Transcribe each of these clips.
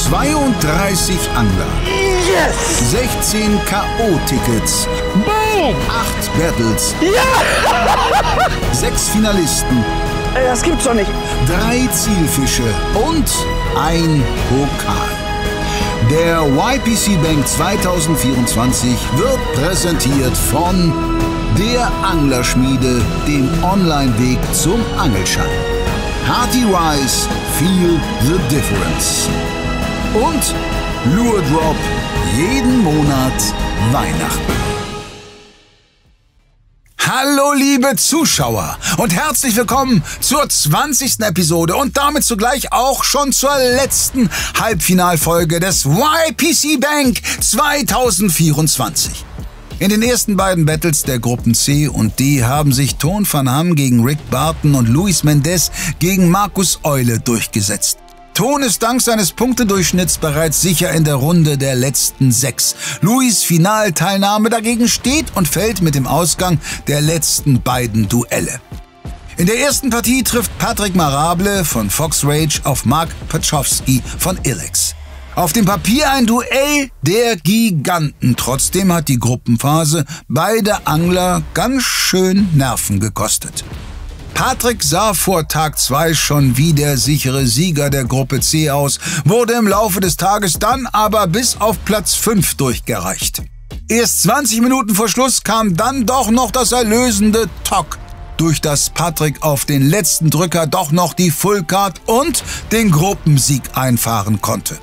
32 Angler. Yes! 16 K.O.-Tickets. Boom! 8 Battles. Ja! 6 Finalisten. Das gibt's doch nicht. 3 Zielfische und ein Pokal. Der YPC Bank 2024 wird präsentiert von der Anglerschmiede, dem Online-Weg zum Angelschein. Hearty Rice, feel the difference. Und Lure Drop, jeden Monat Weihnachten. Hallo liebe Zuschauer und herzlich willkommen zur 20. Episode und damit zugleich auch schon zur letzten Halbfinalfolge des YPC Bank 2024. In den ersten beiden Battles der Gruppen C und D haben sich Toon van Ham gegen Rick Barton und Luis Mendes gegen Markus Eule durchgesetzt. Toon ist dank seines Punktedurchschnitts bereits sicher in der Runde der letzten 6. Luis' Finalteilnahme dagegen steht und fällt mit dem Ausgang der letzten beiden Duelle. In der ersten Partie trifft Patrick Marable von Fox Rage auf Mark Pachowski von Ilex. Auf dem Papier ein Duell der Giganten. Trotzdem hat die Gruppenphase beide Angler ganz schön Nerven gekostet. Patrick sah vor Tag 2 schon wie der sichere Sieger der Gruppe C aus, wurde im Laufe des Tages dann aber bis auf Platz 5 durchgereicht. Erst 20 Minuten vor Schluss kam dann doch noch das erlösende Tock, durch das Patrick auf den letzten Drücker doch noch die Fullcard und den Gruppensieg einfahren konnte.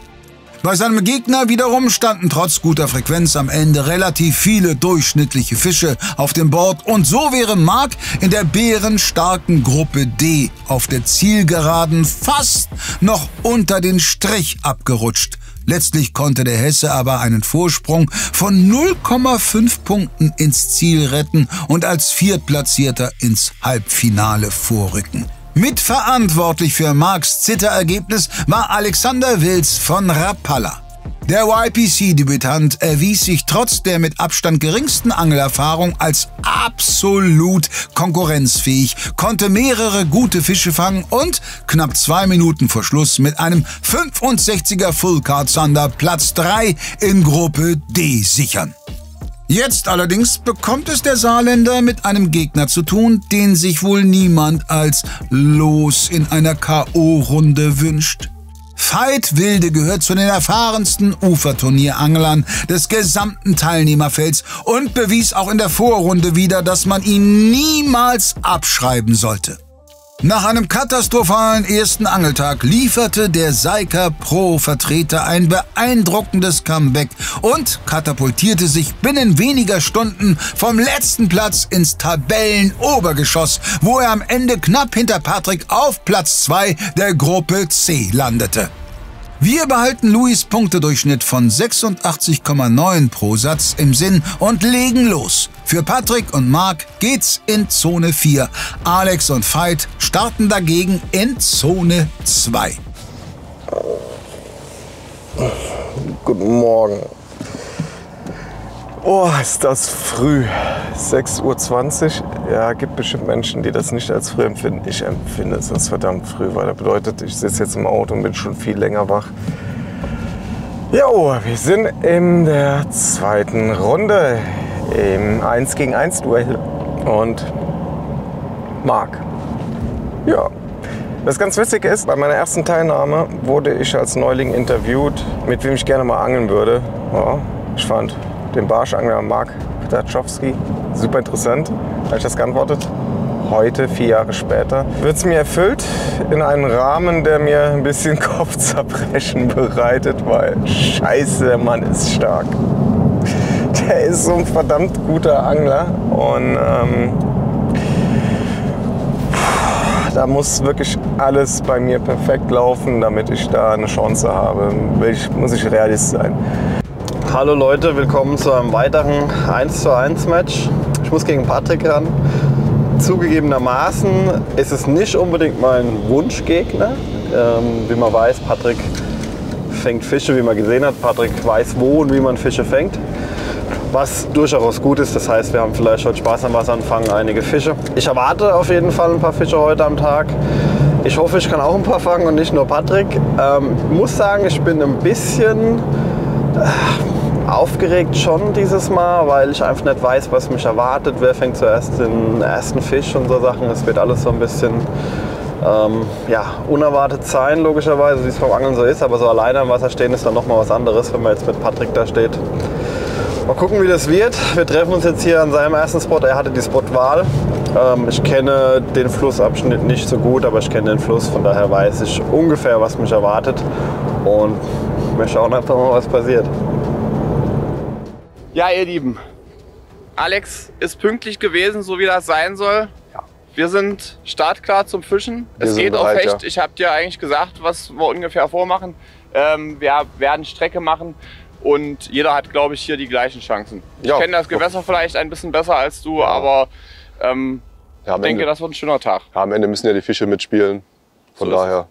Bei seinem Gegner wiederum standen trotz guter Frequenz am Ende relativ viele durchschnittliche Fische auf dem Board und so wäre Mark in der bärenstarken Gruppe D auf der Zielgeraden fast noch unter den Strich abgerutscht. Letztlich konnte der Hesse aber einen Vorsprung von 0,5 Punkten ins Ziel retten und als Viertplatzierter ins Halbfinale vorrücken. Mitverantwortlich für Marks Zitterergebnis war Alexander Wils von Rapalla. Der YPC-Debütant erwies sich trotz der mit Abstand geringsten Angelerfahrung als absolut konkurrenzfähig, konnte mehrere gute Fische fangen und knapp 2 Minuten vor Schluss mit einem 65er Fullcard Zander Platz 3 in Gruppe D sichern. Jetzt allerdings bekommt es der Saarländer mit einem Gegner zu tun, den sich wohl niemand als Los in einer K.O.-Runde wünscht. Veit Wilde gehört zu den erfahrensten Uferturnieranglern des gesamten Teilnehmerfelds und bewies auch in der Vorrunde wieder, dass man ihn niemals abschreiben sollte. Nach einem katastrophalen ersten Angeltag lieferte der Seiker Pro-Vertreter ein beeindruckendes Comeback und katapultierte sich binnen weniger Stunden vom letzten Platz ins Tabellenobergeschoss, wo er am Ende knapp hinter Patrick auf Platz 2 der Gruppe C landete. Wir behalten Louis' Punktedurchschnitt von 86,9 pro Satz im Sinn und legen los. Für Patrick und Mark geht's in Zone 4. Alex und Veit starten dagegen in Zone 2. Guten Morgen. Oh, ist das früh. 6:20 Uhr. Ja, gibt bestimmt Menschen, die das nicht als früh empfinden. Ich empfinde es als verdammt früh, weil das bedeutet, ich sitze jetzt im Auto und bin schon viel länger wach. Jo, wir sind in der zweiten Runde im 1 gegen 1 Duell und Mark. Ja, was ganz witzig ist, bei meiner ersten Teilnahme wurde ich als Neuling interviewt, mit wem ich gerne mal angeln würde. Ja, ich fand den Barschangler Mark Pachowski super interessant. Habe ich das geantwortet? Heute, 4 Jahre später, wird es mir erfüllt in einem Rahmen, der mir ein bisschen Kopfzerbrechen bereitet, weil scheiße, der Mann ist stark. Der ist so ein verdammt guter Angler und da muss wirklich alles bei mir perfekt laufen, damit ich da eine Chance habe. Muss ich Realist sein. Hallo Leute, willkommen zu einem weiteren 1:1 Match. Ich muss gegen Patrick ran. Zugegebenermaßen ist es nicht unbedingt mein Wunschgegner. Wie man weiß, Patrick fängt Fische, wie man gesehen hat. Patrick weiß, wo und wie man Fische fängt. Was durchaus gut ist, das heißt, wir haben vielleicht heute Spaß am Wasser und fangen einige Fische. Ich erwarte auf jeden Fall ein paar Fische heute am Tag. Ich hoffe, ich kann auch ein paar fangen und nicht nur Patrick. Muss sagen, ich bin ein bisschen aufgeregt schon dieses Mal, weil ich einfach nicht weiß, was mich erwartet. Wer fängt zuerst den ersten Fisch und so Sachen. Es wird alles so ein bisschen ja, unerwartet sein, logischerweise, wie es beim Angeln so ist. Aber so alleine am Wasser stehen ist dann nochmal was anderes, wenn man jetzt mit Patrick da steht. Mal gucken, wie das wird. Wir treffen uns jetzt hier an seinem ersten Spot. Er hatte die Spotwahl. Ich kenne den Flussabschnitt nicht so gut, aber ich kenne den Fluss. Von daher weiß ich ungefähr, was mich erwartet. Und wir schauen einfach mal, was passiert. Ja, ihr Lieben, Alex ist pünktlich gewesen, so wie das sein soll. Wir sind startklar zum Fischen. Es geht auf Hecht. Ja. Ich habe dir eigentlich gesagt, was wir ungefähr vormachen. Wir werden Strecke machen und jeder hat, glaube ich, hier die gleichen Chancen. Ich kenne das Gewässer vielleicht ein bisschen besser als du, aber ich denke, das wird ein schöner Tag. Ja, am Ende müssen ja die Fische mitspielen. Von daher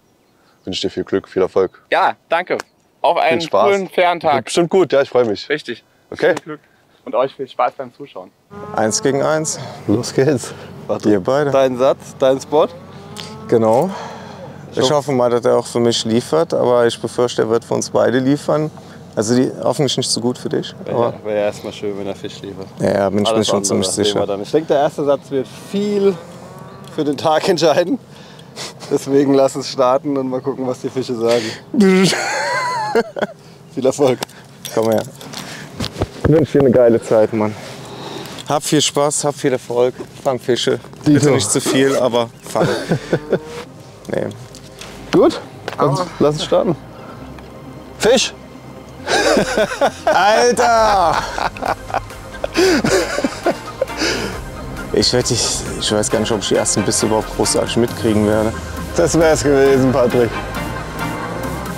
wünsche ich dir viel Glück, viel Erfolg. Ja, danke. Auf einen coolen, fairen Tag. Wird bestimmt gut, ja, ich freue mich. Richtig. Okay. Viel Glück. Und euch viel Spaß beim Zuschauen. 1 gegen 1. Los geht's. Ihr beide. Dein Satz, dein Spot? Genau. Ich hoffe mal, dass er auch für mich liefert, aber ich befürchte, er wird für uns beide liefern. Also hoffentlich nicht so gut für dich. Wäre ja erstmal schön, wenn er Fisch liefert. Ja, bin ich mir schon ziemlich sicher. Ich denke, der erste Satz wird viel für den Tag entscheiden. Deswegen lass uns starten und mal gucken, was die Fische sagen. Viel Erfolg. Komm her. Ich wünsche dir eine geile Zeit, Mann. Hab viel Spaß, hab viel Erfolg. Fang Fische. Bitte nicht zu viel, aber fang. Nee. Gut, lass uns starten. Fisch! Alter! Ich weiß gar nicht, ob ich die ersten Bisse überhaupt großartig mitkriegen werde. Das wär's gewesen, Patrick.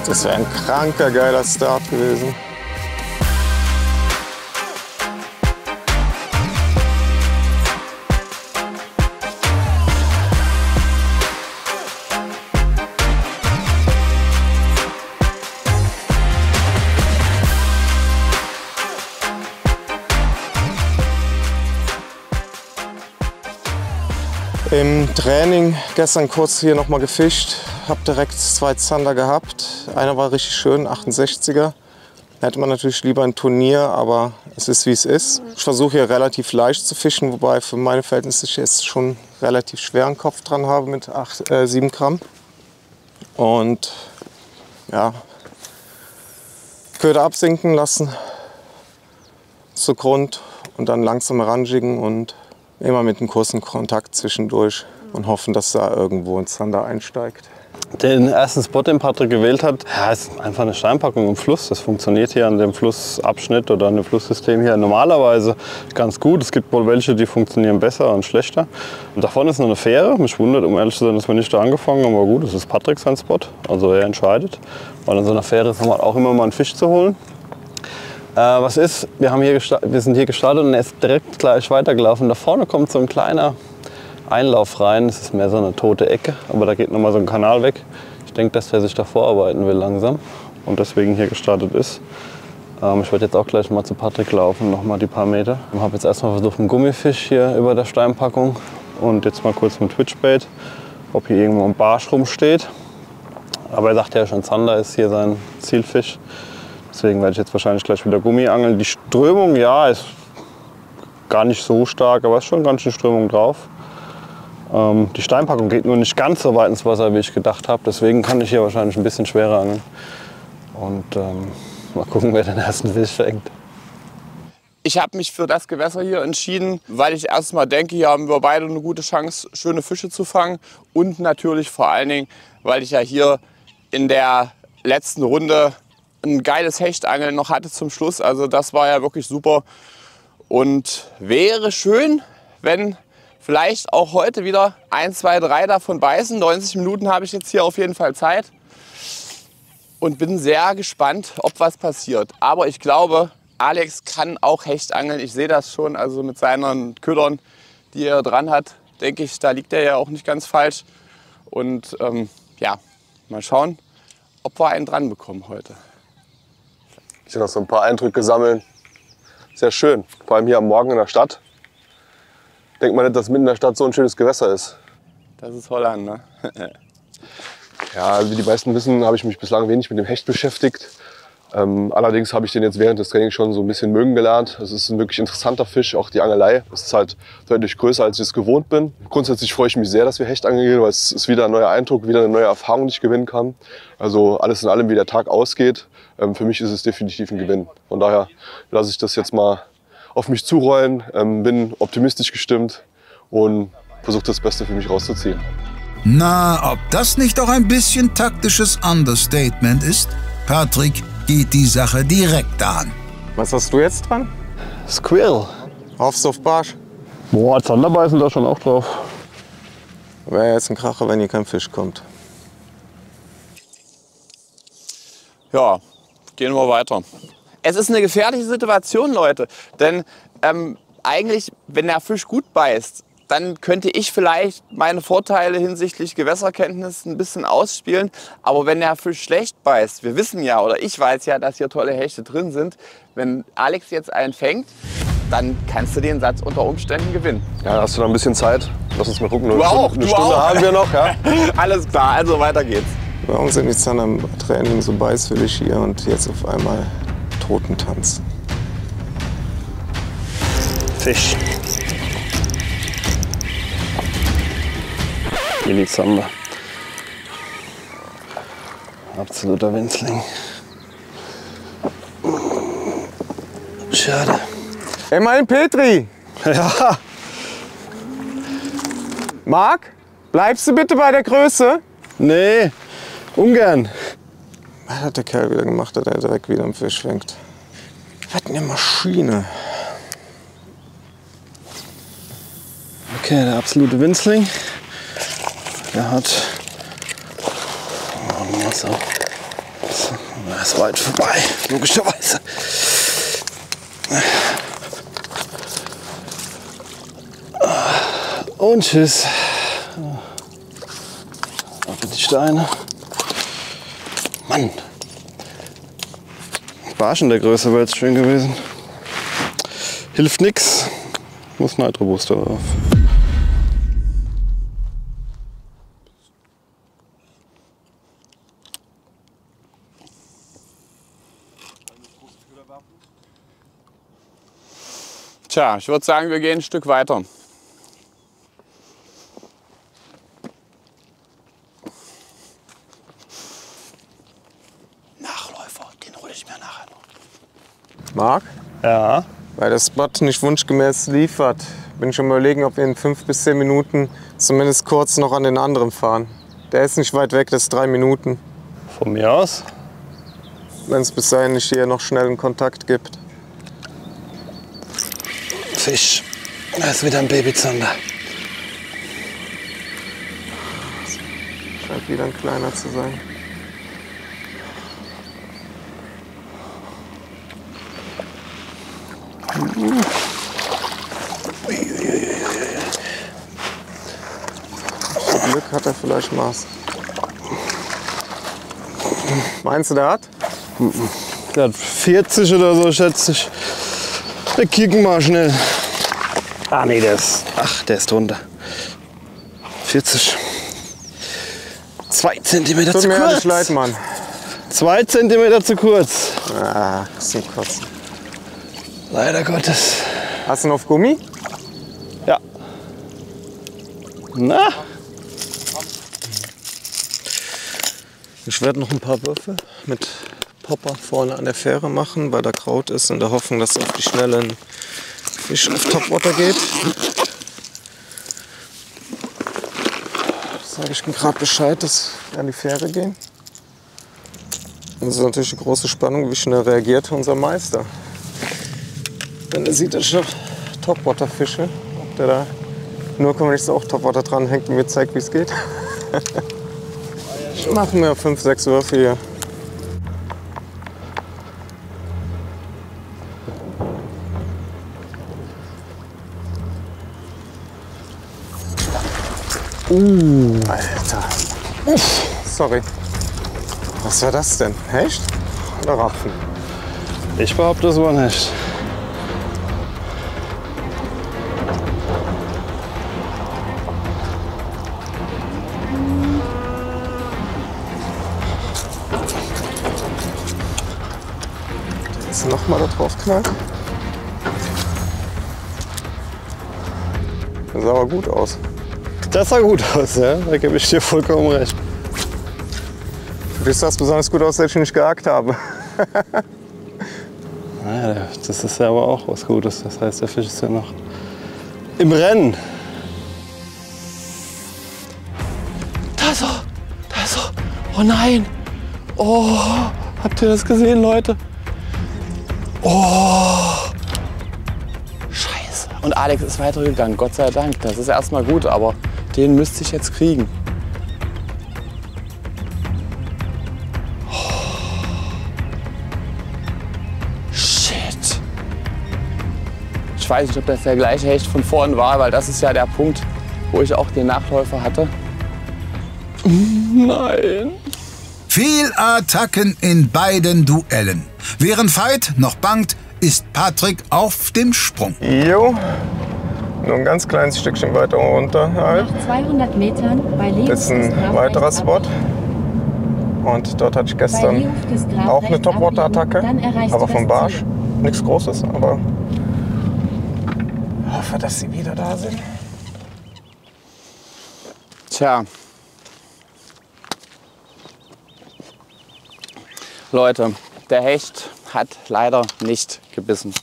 Das wäre ein kranker, geiler Start gewesen. Im Training gestern kurz hier noch mal gefischt, habe direkt 2 Zander gehabt. Einer war richtig schön, 68er. Hätte man natürlich lieber ein Turnier, aber es ist wie es ist. Ich versuche hier relativ leicht zu fischen, wobei für meine Verhältnisse ich jetzt schon relativ schweren Kopf dran habe mit 7 Gramm. Und ja, Köder absinken lassen zu Grund und dann langsam heranjiggen und immer mit einem kurzen Kontakt zwischendurch und hoffen, dass da irgendwo ein Zander einsteigt. Den ersten Spot, den Patrick gewählt hat, ist einfach eine Steinpackung im Fluss. Das funktioniert hier an dem Flussabschnitt oder an dem Flusssystem hier normalerweise ganz gut. Es gibt wohl welche, die funktionieren besser und schlechter. Und da vorne ist noch eine Fähre. Mich wundert, um ehrlich zu sein, dass wir nicht da angefangen haben. Aber gut, das ist Patrick sein Spot. Also er entscheidet. Weil an so einer Fähre ist auch immer mal einen Fisch zu holen. Was ist? Wir sind hier gestartet und er ist direkt gleich weitergelaufen. Da vorne kommt so ein kleiner Einlauf rein. Das ist mehr so eine tote Ecke, aber da geht noch mal so ein Kanal weg. Ich denke, dass der sich da vorarbeiten will langsam und deswegen hier gestartet ist. Ich werde jetzt auch gleich mal zu Patrick laufen, noch mal die paar Meter. Ich habe jetzt erstmal versucht, einen Gummifisch hier über der Steinpackung und jetzt mal kurz mit Twitchbait, ob hier irgendwo ein Barsch rumsteht. Aber er sagt ja schon, Zander ist hier sein Zielfisch. Deswegen werde ich jetzt wahrscheinlich gleich wieder Gummi angeln. Die Strömung, ja, ist gar nicht so stark, aber ist schon ganz schön Strömung drauf. Die Steinpackung geht nur nicht ganz so weit ins Wasser, wie ich gedacht habe. Deswegen kann ich hier wahrscheinlich ein bisschen schwerer angeln. Und mal gucken, wer den ersten Fisch fängt. Ich habe mich für das Gewässer hier entschieden, weil ich erstmal denke, hier haben wir beide eine gute Chance, schöne Fische zu fangen. Und natürlich vor allen Dingen, weil ich ja hier in der letzten Runde ein geiles Hechtangeln noch hatte zum Schluss. Also das war ja wirklich super. Und wäre schön, wenn vielleicht auch heute wieder 1, 2, 3 davon beißen. 90 Minuten habe ich jetzt hier auf jeden Fall Zeit. Und bin sehr gespannt, ob was passiert. Aber ich glaube, Alex kann auch Hecht angeln. Ich sehe das schon, also mit seinen Ködern, die er dran hat, denke ich, da liegt er ja auch nicht ganz falsch. Und ja, mal schauen, ob wir einen dran bekommen heute. Ich habe noch so ein paar Eindrücke sammeln. Sehr schön, vor allem hier am Morgen in der Stadt. Denkt man nicht, dass mitten in der Stadt so ein schönes Gewässer ist. Das ist Holland, ne? Ja, wie die meisten wissen, habe ich mich bislang wenig mit dem Hecht beschäftigt. Allerdings habe ich den jetzt während des Trainings schon so ein bisschen mögen gelernt. Es ist ein wirklich interessanter Fisch, auch die Angelei. Es ist halt deutlich größer, als ich es gewohnt bin. Grundsätzlich freue ich mich sehr, dass wir Hecht angeln, weil es ist wieder ein neuer Eindruck, wieder eine neue Erfahrung, die ich gewinnen kann. Also alles in allem, wie der Tag ausgeht, für mich ist es definitiv ein Gewinn. Von daher lasse ich das jetzt mal auf mich zurollen, bin optimistisch gestimmt und versuche das Beste für mich rauszuziehen. Na, ob das nicht auch ein bisschen taktisches Understatement ist? Patrick geht die Sache direkt an. Was hast du jetzt dran? Squirrel. Hoffst du auf Barsch? Boah, Zanderbei sind da schon auch drauf. Wäre jetzt ein Kracher, wenn hier kein Fisch kommt. Ja, gehen wir weiter. Es ist eine gefährliche Situation, Leute. Denn eigentlich, wenn der Fisch gut beißt, dann könnte ich vielleicht meine Vorteile hinsichtlich Gewässerkenntnis ein bisschen ausspielen. Aber wenn der Fisch schlecht beißt, wir wissen ja, oder ich weiß ja, dass hier tolle Hechte drin sind. Wenn Alex jetzt einen fängt, dann kannst du den Satz unter Umständen gewinnen. Ja, hast du noch ein bisschen Zeit? Lass uns mal gucken. Du auch, Eine Stunde haben wir noch, ja? Alles klar, also weiter geht's. Warum sind die Zander im Training so beißwillig hier und jetzt auf einmal Totentanz? Fisch. Zander. Absoluter Winzling. Schade. Immerhin Petri! Ja. Marc, bleibst du bitte bei der Größe? Nee, ungern. Was hat der Kerl wieder gemacht, dass er direkt wieder am Fisch fängt? Was eine Maschine. Okay, der absolute Winzling. Der hat. Oh, so. Er ist weit vorbei, logischerweise. Und tschüss. Ab in die Steine. Mann. Barsch in der Größe wäre jetzt schön gewesen. Hilft nix. Muss Nitro Booster drauf. Tja, ich würde sagen, wir gehen ein Stück weiter. Nachläufer, den hole ich mir nachher noch. Marc, Ja. weil der Spot nicht wunschgemäß liefert, bin ich schon überlegen, ob wir in 5 bis 10 Minuten zumindest kurz noch an den anderen fahren. Der ist nicht weit weg, das ist 3 Minuten. Von mir aus. Wenn es bis dahin nicht hier noch schnell einen Kontakt gibt. Fisch. Da ist wieder ein Babyzander. Scheint wieder ein kleiner zu sein. Zum Glück hat er vielleicht Maß. Meinst du, der hat? Der hat 40 oder so, schätze ich. Wir kicken mal schnell. Ah, nee, der ist drunter. 40. 2 Zentimeter Tut zu mir ehrlich kurz. leid, Mann. 2 Zentimeter zu kurz. Ah, zum Kotzen. Leider Gottes. Hast du ihn auf Gummi? Ja. Na? Ich werde noch ein paar Würfe mit Popper vorne an der Fähre machen, weil da Kraut ist, in der Hoffnung, dass auf die Schnelle ein Fisch auf Topwater geht. Sage ich gerade Bescheid, dass wir an die Fähre gehen. Und es ist natürlich eine große Spannung, wie schnell reagiert unser Meister. Wenn er sieht, dass ich Topwater fische, ob der da nur auch Topwater dran hängt und mir zeigt, wie es geht. Ich mache mir 5, 6 Würfe hier. Alter. Uff, sorry. Was war das denn? Hecht oder Rapfen? Ich behaupte, das war nicht. jetzt nochmal da drauf knallt. Das sah aber gut aus. Das sah gut aus, ja? Da gebe ich dir vollkommen recht. Du siehst das besonders gut aus, dass ich nicht gehakt habe. Ja, das ist ja aber auch was Gutes. Das heißt, der Fisch ist ja noch im Rennen. Da ist er! Da ist er! Oh nein! Oh, habt ihr das gesehen, Leute? Oh! Scheiße. Und Alex ist weitergegangen, Gott sei Dank. Das ist erstmal gut, aber den müsste ich jetzt kriegen. Ich weiß nicht, ob das der gleiche Hecht von vorhin war, weil das ist ja der Punkt, wo ich auch den Nachläufer hatte. Nein. Fehlattacken in beiden Duellen. Während Veit noch bangt, ist Patrick auf dem Sprung. Jo, nur ein ganz kleines Stückchen weiter runter halt. Nach 200 Metern bei links Das ist ein weiterer Spot. Und dort hatte ich gestern auch eine Topwater-Attacke, aber vom Barsch. Nichts Großes, aber ich hoffe, dass sie wieder da sind. Tja. Leute, der Hecht hat leider nicht gebissen.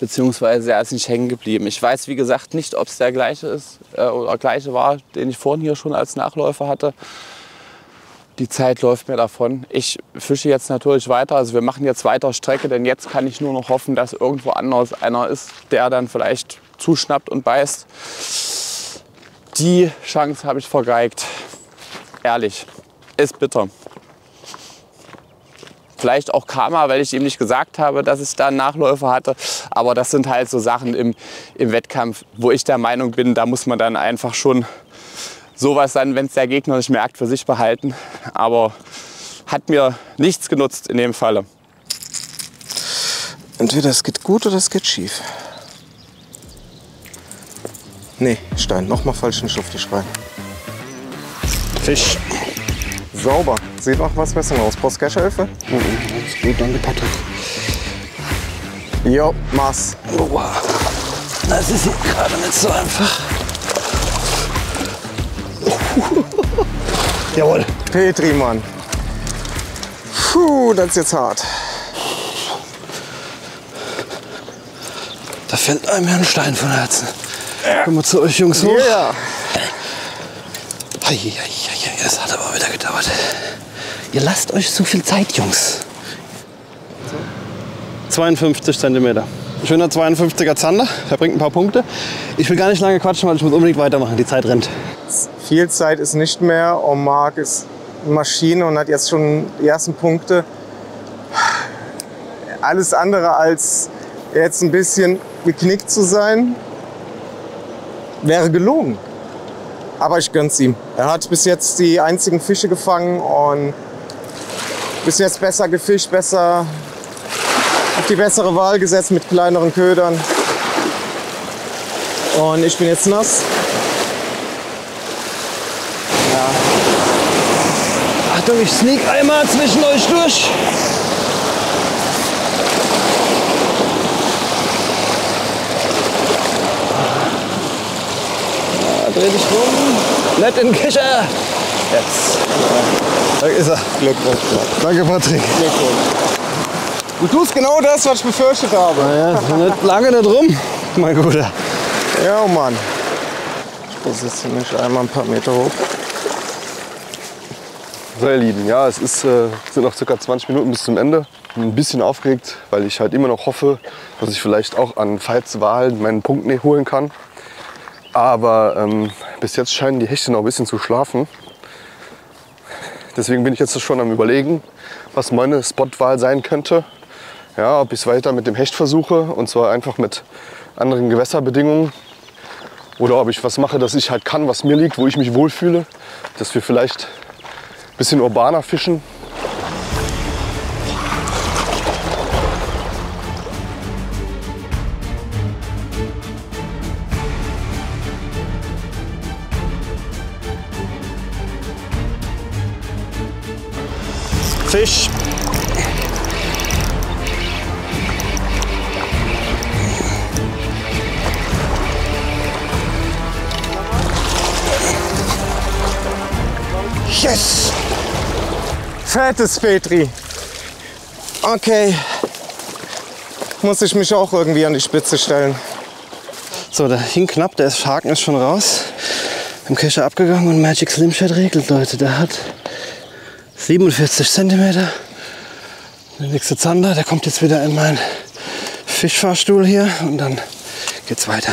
Beziehungsweise er ist nicht hängen geblieben. Ich weiß, wie gesagt, nicht, ob es der gleiche ist oder gleiche war, den ich vorhin hier schon als Nachläufer hatte. Die Zeit läuft mir davon. Ich fische jetzt natürlich weiter. Also wir machen jetzt weiter Strecke, denn jetzt kann ich nur noch hoffen, dass irgendwo anders einer ist, der dann vielleicht zuschnappt und beißt. Die Chance habe ich vergeigt. Ehrlich, ist bitter. Vielleicht auch Karma, weil ich ihm nicht gesagt habe, dass ich da einen Nachläufer hatte. Aber das sind halt so Sachen im Wettkampf, wo ich der Meinung bin, da muss man dann einfach schon sowas dann, wenn es der Gegner nicht merkt, für sich behalten. Aber hat mir nichts genutzt in dem Falle. Entweder es geht gut oder es geht schief. Nee, Stein, nochmal falschen Schuftig rein. Fisch. Sauber. Sieht noch was besser aus. Brauchst du Cashhilfe? Ist gut, danke Patrick. Jo, Maß. Oh, das ist hier gerade nicht so einfach. Jawohl. Petri, Mann. Puh, das ist jetzt hart. Da fällt einem ja ein Stein von Herzen. Kommen wir zu euch Jungs hoch. Ja. Das hat aber wieder gedauert. Ihr lasst euch so viel Zeit, Jungs. 52 cm. Schöner 52er Zander, der bringt ein paar Punkte. Ich will gar nicht lange quatschen, weil ich muss unbedingt weitermachen. Die Zeit rennt. Viel Zeit ist nicht mehr. Und Marc ist eine Maschine und hat jetzt schon die ersten Punkte. Alles andere als jetzt ein bisschen geknickt zu sein, wäre gelogen. Aber ich gönn's ihm. Er hat bis jetzt die einzigen Fische gefangen und bis jetzt besser gefischt, besser auf die bessere Wahl gesetzt mit kleineren Ködern. Und ich bin jetzt nass. Achtung, ich sneak einmal zwischen euch durch. Dreh dich rum. Nicht in den Kescher. Jetzt. Da ist er. Glückwunsch. Danke, Patrick. Du tust genau das, was ich befürchtet habe. Ja, nicht lange nicht rum, mein Guter. Ja, Mann. Ich positioniere mich einmal ein paar Meter hoch. So, ihr Lieben, ja, es sind noch ca. 20 Minuten bis zum Ende. Ein bisschen aufgeregt, weil ich halt immer noch hoffe, dass ich vielleicht auch an Veits Wahl meinen Punkt holen kann. Aber bis jetzt scheinen die Hechte noch ein bisschen zu schlafen. Deswegen bin ich jetzt schon am Überlegen, was meine Spotwahl sein könnte. Ja, ob ich es weiter mit dem Hecht versuche, und zwar einfach mit anderen Gewässerbedingungen. Oder ob ich was mache, dass ich halt kann, was mir liegt, wo ich mich wohlfühle. Dass wir vielleicht ein bisschen urbaner fischen. Fisch. Yes! Fettes Petri. Okay. Muss ich mich auch irgendwie an die Spitze stellen. So, der hing knapp, der Haken ist schon raus. Im Kescher abgegangen und Magic Slim Shad regelt, Leute. Der hat 47 cm. Der nächste Zander, der kommt jetzt wieder in meinen Fischfahrstuhl hier und dann geht's weiter.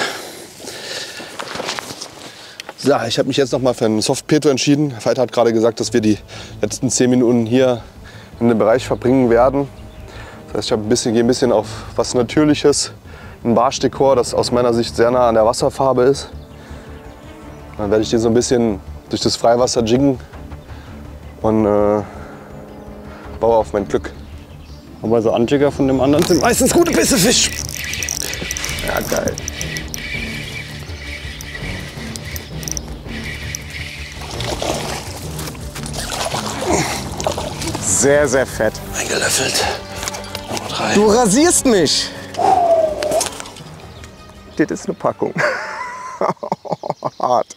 So, ich habe mich jetzt noch mal für einen Soft Peto entschieden. Veit hat gerade gesagt, dass wir die letzten 10 Minuten hier in dem Bereich verbringen werden. Das heißt, ich gehe ein bisschen auf was Natürliches, ein Barschdekor, das aus meiner Sicht sehr nah an der Wasserfarbe ist. Dann werde ich die so ein bisschen durch das Freiwasser jiggen und baue auf mein Glück. Aber so Anjigger von dem anderen sind meistens gute Bissefisch. Ja, geil. Sehr, sehr fett. Eingelöffelt. Nummer 3. Du rasierst mich. Das ist eine Packung. Hart.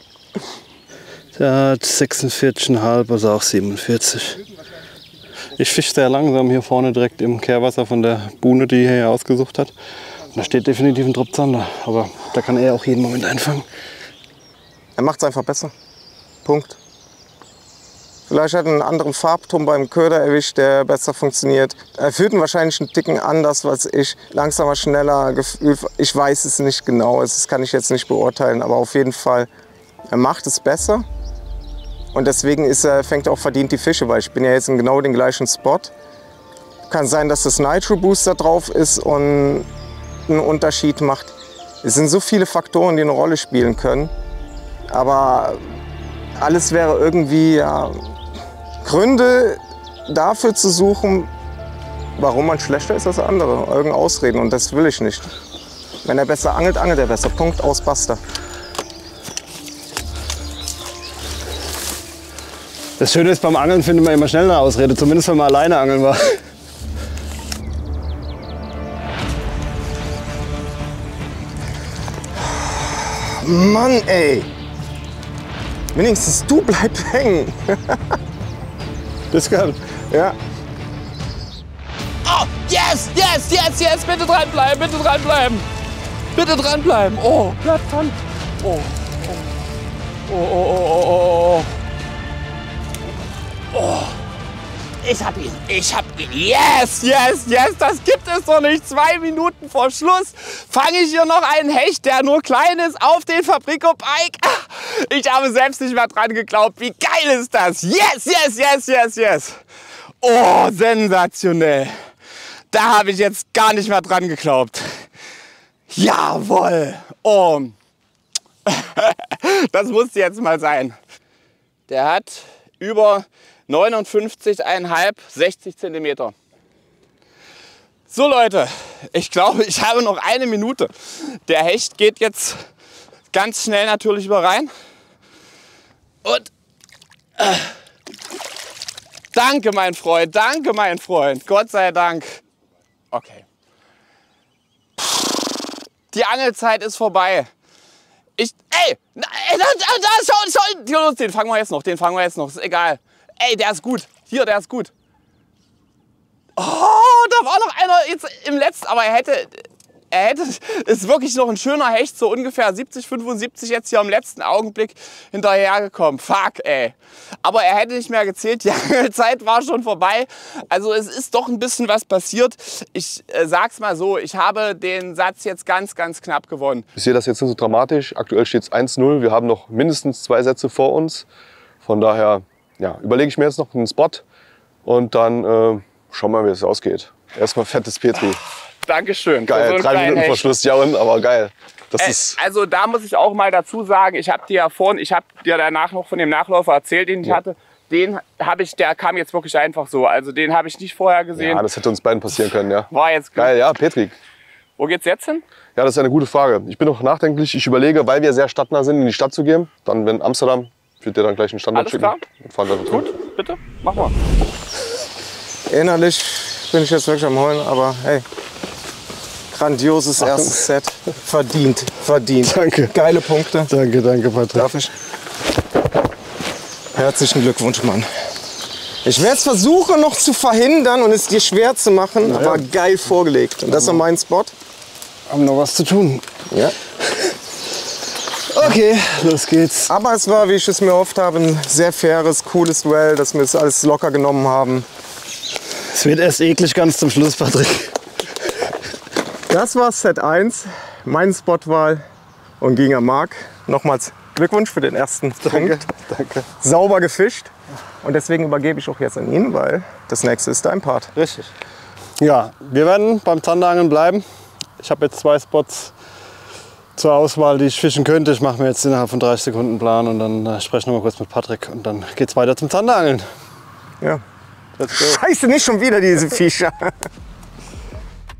Der hat 46,5, also auch 47. Ich fische sehr langsam hier vorne direkt im Kehrwasser von der Buhne, die er hier ausgesucht hat. Und da steht definitiv ein Tropfzander, aber da kann er auch jeden Moment einfangen. Er macht es einfach besser. Punkt. Vielleicht hat er einen anderen Farbton beim Köder erwischt, der besser funktioniert. Er führt ihn wahrscheinlich einen Ticken anders, was ich. Langsamer, schneller, Gefühl. Ich weiß es nicht genau, das kann ich jetzt nicht beurteilen. Aber auf jeden Fall, er macht es besser. Und deswegen fängt er auch verdient die Fische, weil ich bin ja jetzt in genau den gleichen Spot. Kann sein, dass das Nitro Booster drauf ist und einen Unterschied macht. Es sind so viele Faktoren, die eine Rolle spielen können. Aber alles wäre irgendwie Gründe dafür zu suchen, warum man schlechter ist als der andere. Irgendeine Ausreden, und das will ich nicht. Wenn er besser angelt, angelt er besser. Punkt, aus, basta. Das Schöne ist, beim Angeln findet man immer schnell eine Ausrede, zumindest wenn man alleine angeln war. Mann, ey! Wenigstens du bleib hängen. Das kann. Ja. Oh, yes, yes, yes, yes, bitte dranbleiben, bitte dranbleiben. Bitte dranbleiben. Oh, bleib dran. Oh, oh, oh, oh, oh, oh, oh. Oh. Ich hab ihn, yes, yes, yes, das gibt es doch nicht. 2 Minuten vor Schluss fange ich hier noch einen Hecht, der nur klein ist, auf den Fabrico Pike. Ich habe selbst nicht mehr dran geglaubt. Wie geil ist das? Yes, yes, yes, yes, yes. Oh, sensationell. Da habe ich jetzt gar nicht mehr dran geglaubt. Jawohl. Oh. Das musste jetzt mal sein. Der hat über 59,5, 60 cm. So Leute, ich glaube, ich habe noch 1 Minute. Der Hecht geht jetzt ganz schnell natürlich über rein. Und danke mein Freund, Gott sei Dank. Okay. Die Angelzeit ist vorbei. Schau, den fangen wir jetzt noch, ist egal. Ey, der ist gut. Hier, der ist gut. Oh, da war noch einer jetzt im letzten, aber er hätte, ist wirklich noch ein schöner Hecht, so ungefähr 70, 75 jetzt hier im letzten Augenblick hinterhergekommen. Fuck, ey. Aber er hätte nicht mehr gezählt, die Angelzeit war schon vorbei. Also es ist doch ein bisschen was passiert. Ich sag's mal so, ich habe den Satz jetzt ganz, ganz knapp gewonnen. Ich sehe das jetzt nicht so dramatisch. Aktuell steht es 1-0. Wir haben noch mindestens 2 Sätze vor uns. Von daher ja, überlege ich mir jetzt noch einen Spot und dann schauen wir mal, wie es ausgeht. Erstmal fettes Petri. Dankeschön. Geil, so 3 Minuten vor Schluss jauen, aber geil. Also da muss ich auch mal dazu sagen, ich habe dir ja vorhin, ich habe dir danach noch von dem Nachläufer erzählt, den ich hatte. Der kam jetzt wirklich einfach so. Also den habe ich nicht vorher gesehen. Ja, das hätte uns beiden passieren können, ja. War jetzt gut. Geil, ja, Petri. Wo geht's jetzt hin? Ja, das ist eine gute Frage. Ich bin noch nachdenklich. Ich überlege, weil wir sehr stadtnah sind, in die Stadt zu gehen. Dann, wenn Amsterdam, ich würde dir dann gleich einen Standort schicken. Alles klar. Gut, bitte, mach mal. Innerlich bin ich jetzt wirklich am Heulen, aber hey, grandioses erstes Set. Verdient. Danke. Geile Punkte. Danke, Patrick. Darf ich? Herzlichen Glückwunsch, Mann. Ich werde es versuchen noch zu verhindern und es dir schwer zu machen, aber geil vorgelegt. Und das ist mein Spot. Haben noch was zu tun. Ja. Okay, los geht's. Aber es war, wie ich es mir erhofft habe, ein sehr faires, cooles Duell, dass wir es alles locker genommen haben. Es wird erst eklig ganz zum Schluss, Patrick. Das war Set 1, meine Spotwahl und ging an Marc. Nochmals Glückwunsch für den ersten Punkt. Danke. Sauber gefischt. Und deswegen übergebe ich auch jetzt an ihn, weil das nächste ist dein Part. Richtig. Ja, wir werden beim Zanderangeln bleiben. Ich habe jetzt 2 Spots zur Auswahl, die ich fischen könnte. Ich mache mir jetzt innerhalb von 30 Sekunden einen Plan und dann spreche ich noch mal kurz mit Patrick und dann geht's weiter zum Zanderangeln. Ja. Scheiße, nicht schon wieder diese Viecher.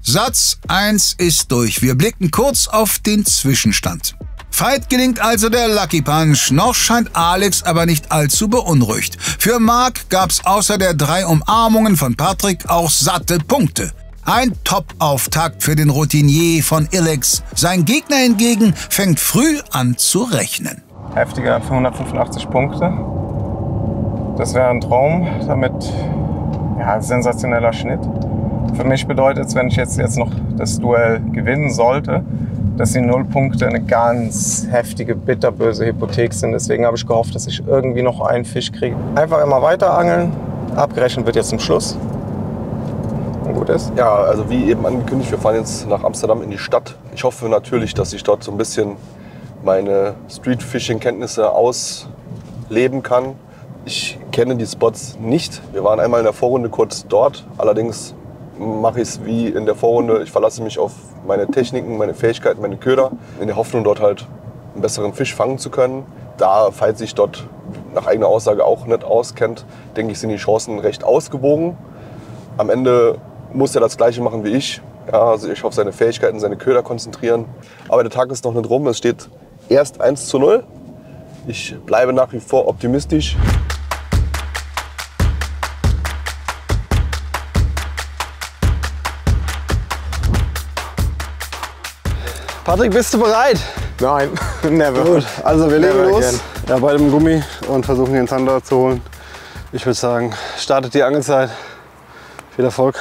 Satz 1 ist durch. Wir blicken kurz auf den Zwischenstand. Fight gelingt also der Lucky Punch. Noch scheint Alex aber nicht allzu beunruhigt. Für Marc gab's außer der 3 Umarmungen von Patrick auch satte Punkte. Ein Top-Auftakt für den Routinier von Ilex. Sein Gegner hingegen fängt früh an zu rechnen. Heftiger 185 Punkte. Das wäre ein Traum. Damit sensationeller Schnitt. Für mich bedeutet es, wenn ich jetzt noch das Duell gewinnen sollte, dass die 0 Punkte eine ganz heftige, bitterböse Hypothek sind. Deswegen habe ich gehofft, dass ich irgendwie noch einen Fisch kriege. Einfach immer weiter angeln. Abgerechnet wird jetzt zum Schluss. Und gut ist. Ja, also wie eben angekündigt, wir fahren jetzt nach Amsterdam in die Stadt. Ich hoffe natürlich, dass ich dort so ein bisschen meine Street-Fishing-Kenntnisse ausleben kann. Ich kenne die Spots nicht. Wir waren einmal in der Vorrunde kurz dort. Allerdings mache ich es wie in der Vorrunde. Ich verlasse mich auf meine Techniken, meine Fähigkeiten, meine Köder, in der Hoffnung, dort halt einen besseren Fisch fangen zu können. Da, falls sich dort nach eigener Aussage auch nicht auskennt, denke ich, sind die Chancen recht ausgewogen. Am Ende muss er das Gleiche machen wie ich. Ja, also ich auf seine Fähigkeiten, seine Köder konzentrieren. Aber der Tag ist noch nicht rum. Es steht erst 1:0. Ich bleibe nach wie vor optimistisch. Patrick, bist du bereit? Nein, never. Gut, also wir legen Never los. again. Ja, bei dem Gummi und versuchen den Zander zu holen. Ich würde sagen, startet die Angelzeit. Viel Erfolg.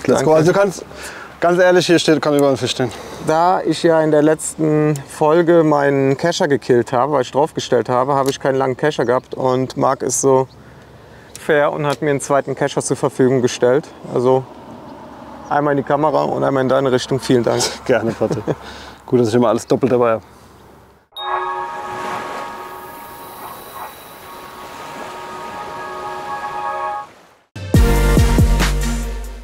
Let's go. Also du kannst, ganz ehrlich, hier steht, kann überall ein Fisch stehen. Da ich ja in der letzten Folge meinen Kescher gekillt habe, weil ich draufgestellt habe, habe ich keinen langen Kescher gehabt. Und Marc ist so fair und hat mir einen zweiten Kescher zur Verfügung gestellt. Also einmal in die Kamera und einmal in deine Richtung. Vielen Dank. Gerne, Patrick. Gut, dass ich immer alles doppelt dabei habe.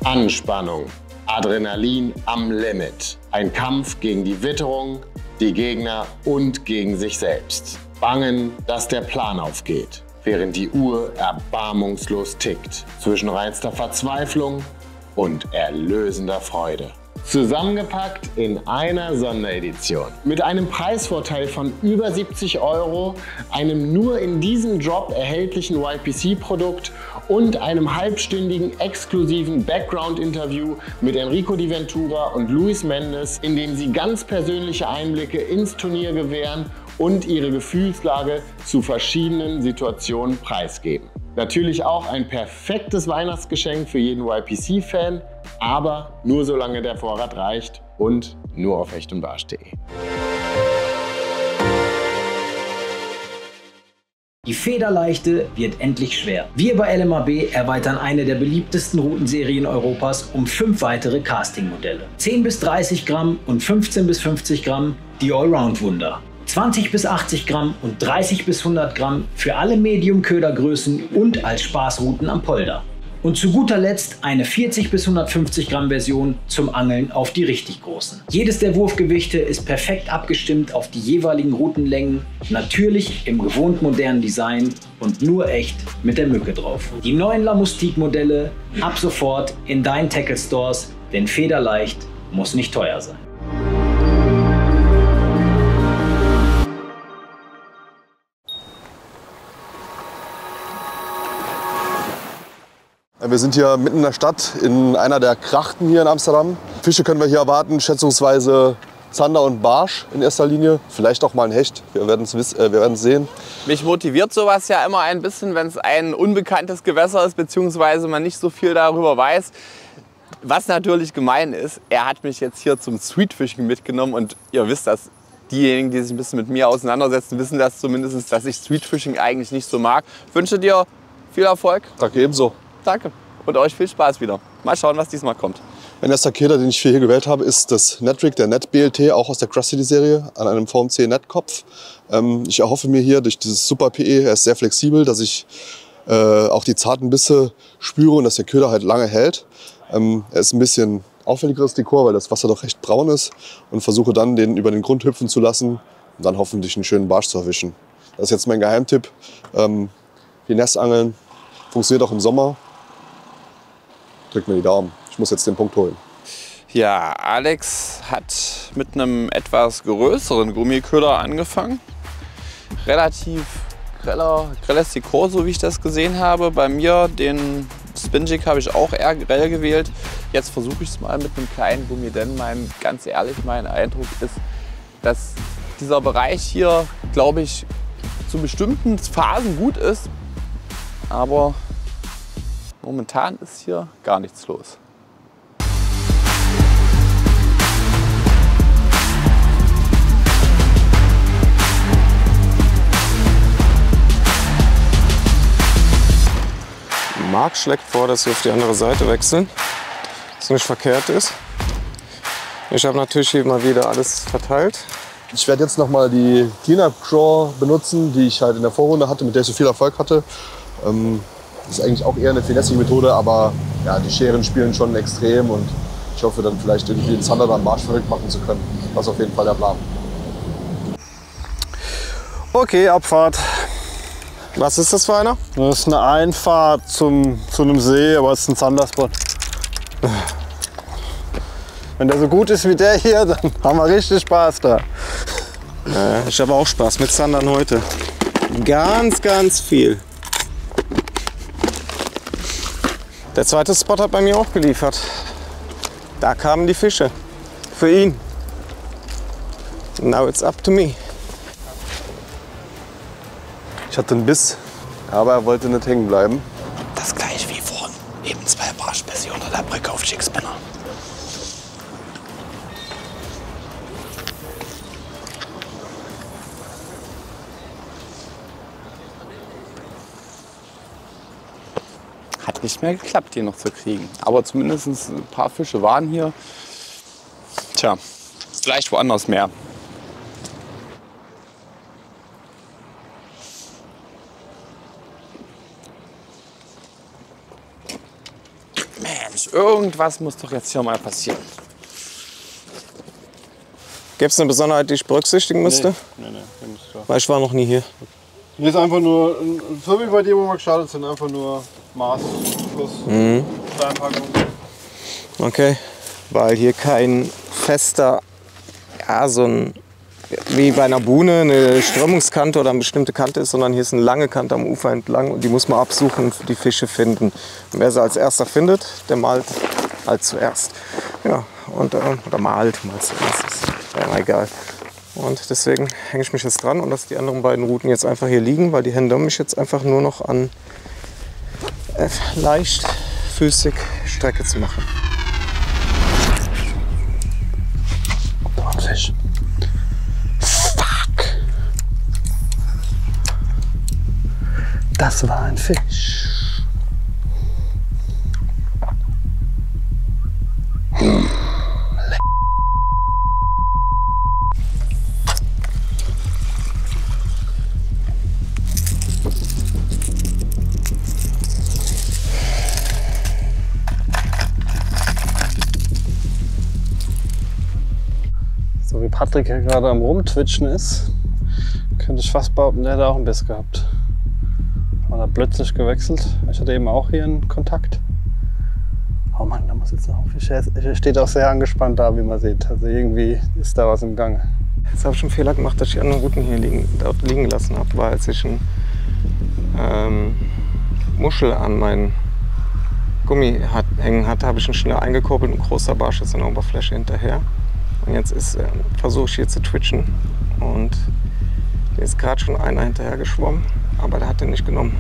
Anspannung, Adrenalin am Limit. Ein Kampf gegen die Witterung, die Gegner und gegen sich selbst. Bangen, dass der Plan aufgeht, während die Uhr erbarmungslos tickt. Zwischen reinster Verzweiflung und erlösender Freude. Zusammengepackt in einer Sonderedition. Mit einem Preisvorteil von über 70 €, einem nur in diesem Drop erhältlichen YPC-Produkt und einem halbstündigen exklusiven Background-Interview mit Enrico Di Ventura und Luis Mendes, in dem sie ganz persönliche Einblicke ins Turnier gewähren und ihre Gefühlslage zu verschiedenen Situationen preisgeben. Natürlich auch ein perfektes Weihnachtsgeschenk für jeden YPC-Fan, aber nur solange der Vorrat reicht und nur auf hechtundbarsch.de. Die Federleichte wird endlich schwer. Wir bei LMAB erweitern eine der beliebtesten Routenserien Europas um 5 weitere Casting-Modelle. 10 bis 30 Gramm und 15 bis 50 Gramm die Allround-Wunder. 20 bis 80 Gramm und 30 bis 100 Gramm für alle Medium-Ködergrößen und als Spaßrouten am Polder. Und zu guter Letzt eine 40 bis 150 Gramm Version zum Angeln auf die richtig großen. Jedes der Wurfgewichte ist perfekt abgestimmt auf die jeweiligen Routenlängen, natürlich im gewohnt modernen Design und nur echt mit der Mücke drauf. Die neuen Lamustique-Modelle ab sofort in deinen Tackle-Stores, denn federleicht muss nicht teuer sein. Wir sind hier mitten in der Stadt, in einer der Krachten hier in Amsterdam. Fische können wir hier erwarten, schätzungsweise Zander und Barsch in erster Linie. Vielleicht auch mal ein Hecht. Wir werden es sehen. Mich motiviert sowas ja immer ein bisschen, wenn es ein unbekanntes Gewässer ist, beziehungsweise man nicht so viel darüber weiß. Was natürlich gemein ist, er hat mich jetzt hier zum Streetfishing mitgenommen und ihr wisst, dass diejenigen, die sich ein bisschen mit mir auseinandersetzen, wissen das zumindest, dass ich Streetfishing eigentlich nicht so mag. Ich wünsche dir viel Erfolg. Danke ebenso. Danke. Und euch viel Spaß wieder. Mal schauen, was diesmal kommt. Mein erster Keder, den ich für hier gewählt habe, ist das Netrig, der Net BLT, auch aus der Crustacean-Serie, an einem VMC Netkopf. Ich erhoffe mir hier durch dieses Super PE, er ist sehr flexibel, dass ich auch die zarten Bisse spüre und dass der Köder halt lange hält. Er ist ein bisschen auffälligeres Dekor, weil das Wasser doch recht braun ist, und versuche dann, den über den Grund hüpfen zu lassen und dann hoffentlich einen schönen Barsch zu erwischen. Das ist jetzt mein Geheimtipp. Finesse-Angeln funktioniert auch im Sommer. Drückt mir die Daumen. Ich muss jetzt den Punkt holen. Ja, Alex hat mit einem etwas größeren Gummiköder angefangen. Relativ grelles Dekor, so wie ich das gesehen habe. Bei mir, den Spin-Jig, habe ich auch eher grell gewählt. Jetzt versuche ich es mal mit einem kleinen Gummi, denn ganz ehrlich, mein Eindruck ist, dass dieser Bereich hier, glaube ich, zu bestimmten Phasen gut ist. Aber momentan ist hier gar nichts los. Marc schlägt vor, dass wir auf die andere Seite wechseln, was nicht verkehrt ist. Ich habe natürlich hier mal wieder alles verteilt. Ich werde jetzt noch mal die Cleanup Craw benutzen, die ich halt in der Vorrunde hatte, mit der ich so viel Erfolg hatte. Das ist eigentlich auch eher eine Finessing-Methode, aber ja, die Scheren spielen schon extrem und ich hoffe dann vielleicht irgendwie den Zander am Barsch verrückt machen zu können. Das ist auf jeden Fall der Plan. Okay, Abfahrt. Was ist das für einer? Das ist eine Einfahrt zu einem See, aber es ist ein Zanderspot. Wenn der so gut ist wie der hier, dann haben wir richtig Spaß da. Ja, ich habe auch Spaß mit Zandern heute. Ganz, ganz viel. Der zweite Spot hat bei mir auch geliefert. Da kamen die Fische. Für ihn. Now it's up to me. Ich hatte einen Biss, aber er wollte nicht hängen bleiben. Das gleich wie vorhin. Eben 2 Barschbisse unter der Brücke auf Jigspinner. Hat nicht mehr geklappt, die noch zu kriegen. Aber zumindest ein paar Fische waren hier. Tja, vielleicht woanders mehr. Mensch, irgendwas muss doch jetzt hier mal passieren. Gibt es eine Besonderheit, die ich berücksichtigen müsste? Nee, klar. Weil ich war noch nie hier. Hier ist einfach nur, so wie bei dir, wo wir gestartet sind, einfach nur Maß, Schuss, Steinpackung. Okay, weil hier kein fester, ja, so ein, wie bei einer Buhne, eine Strömungskante oder eine bestimmte Kante ist, sondern hier ist eine lange Kante am Ufer entlang und die muss man absuchen und die Fische finden. Und wer sie als erster findet, der malt halt zuerst. Ja, und, oder malt zuerst, ist ja egal. Und deswegen hänge ich mich jetzt dran und lasse die anderen beiden Routen jetzt einfach hier liegen, weil die hindern mich jetzt einfach nur noch an leichtfüßig Strecke zu machen. Da war ein Fisch. Fuck! Das war ein Fisch. So wie Patrick hier gerade am Rumtwitchen ist, könnte ich fast behaupten, der hätte auch einen Biss gehabt. Hat er plötzlich gewechselt. Ich hatte eben auch hier einen Kontakt. Oh Mann, da muss jetzt noch ein Fisch. Er steht auch sehr angespannt da, wie man sieht. Also irgendwie ist da was im Gange. Jetzt habe ich einen Fehler gemacht, dass ich die anderen Routen hier dort liegen gelassen habe, weil als ich eine Muschel an meinen Gummi hängen hatte, habe ich ihn schnell eingekurbelt und ein großer Barsch ist an der Oberfläche hinterher. Und jetzt versuche ich hier zu twitchen. Und hier ist gerade schon einer hinterher geschwommen, aber der hat den nicht genommen.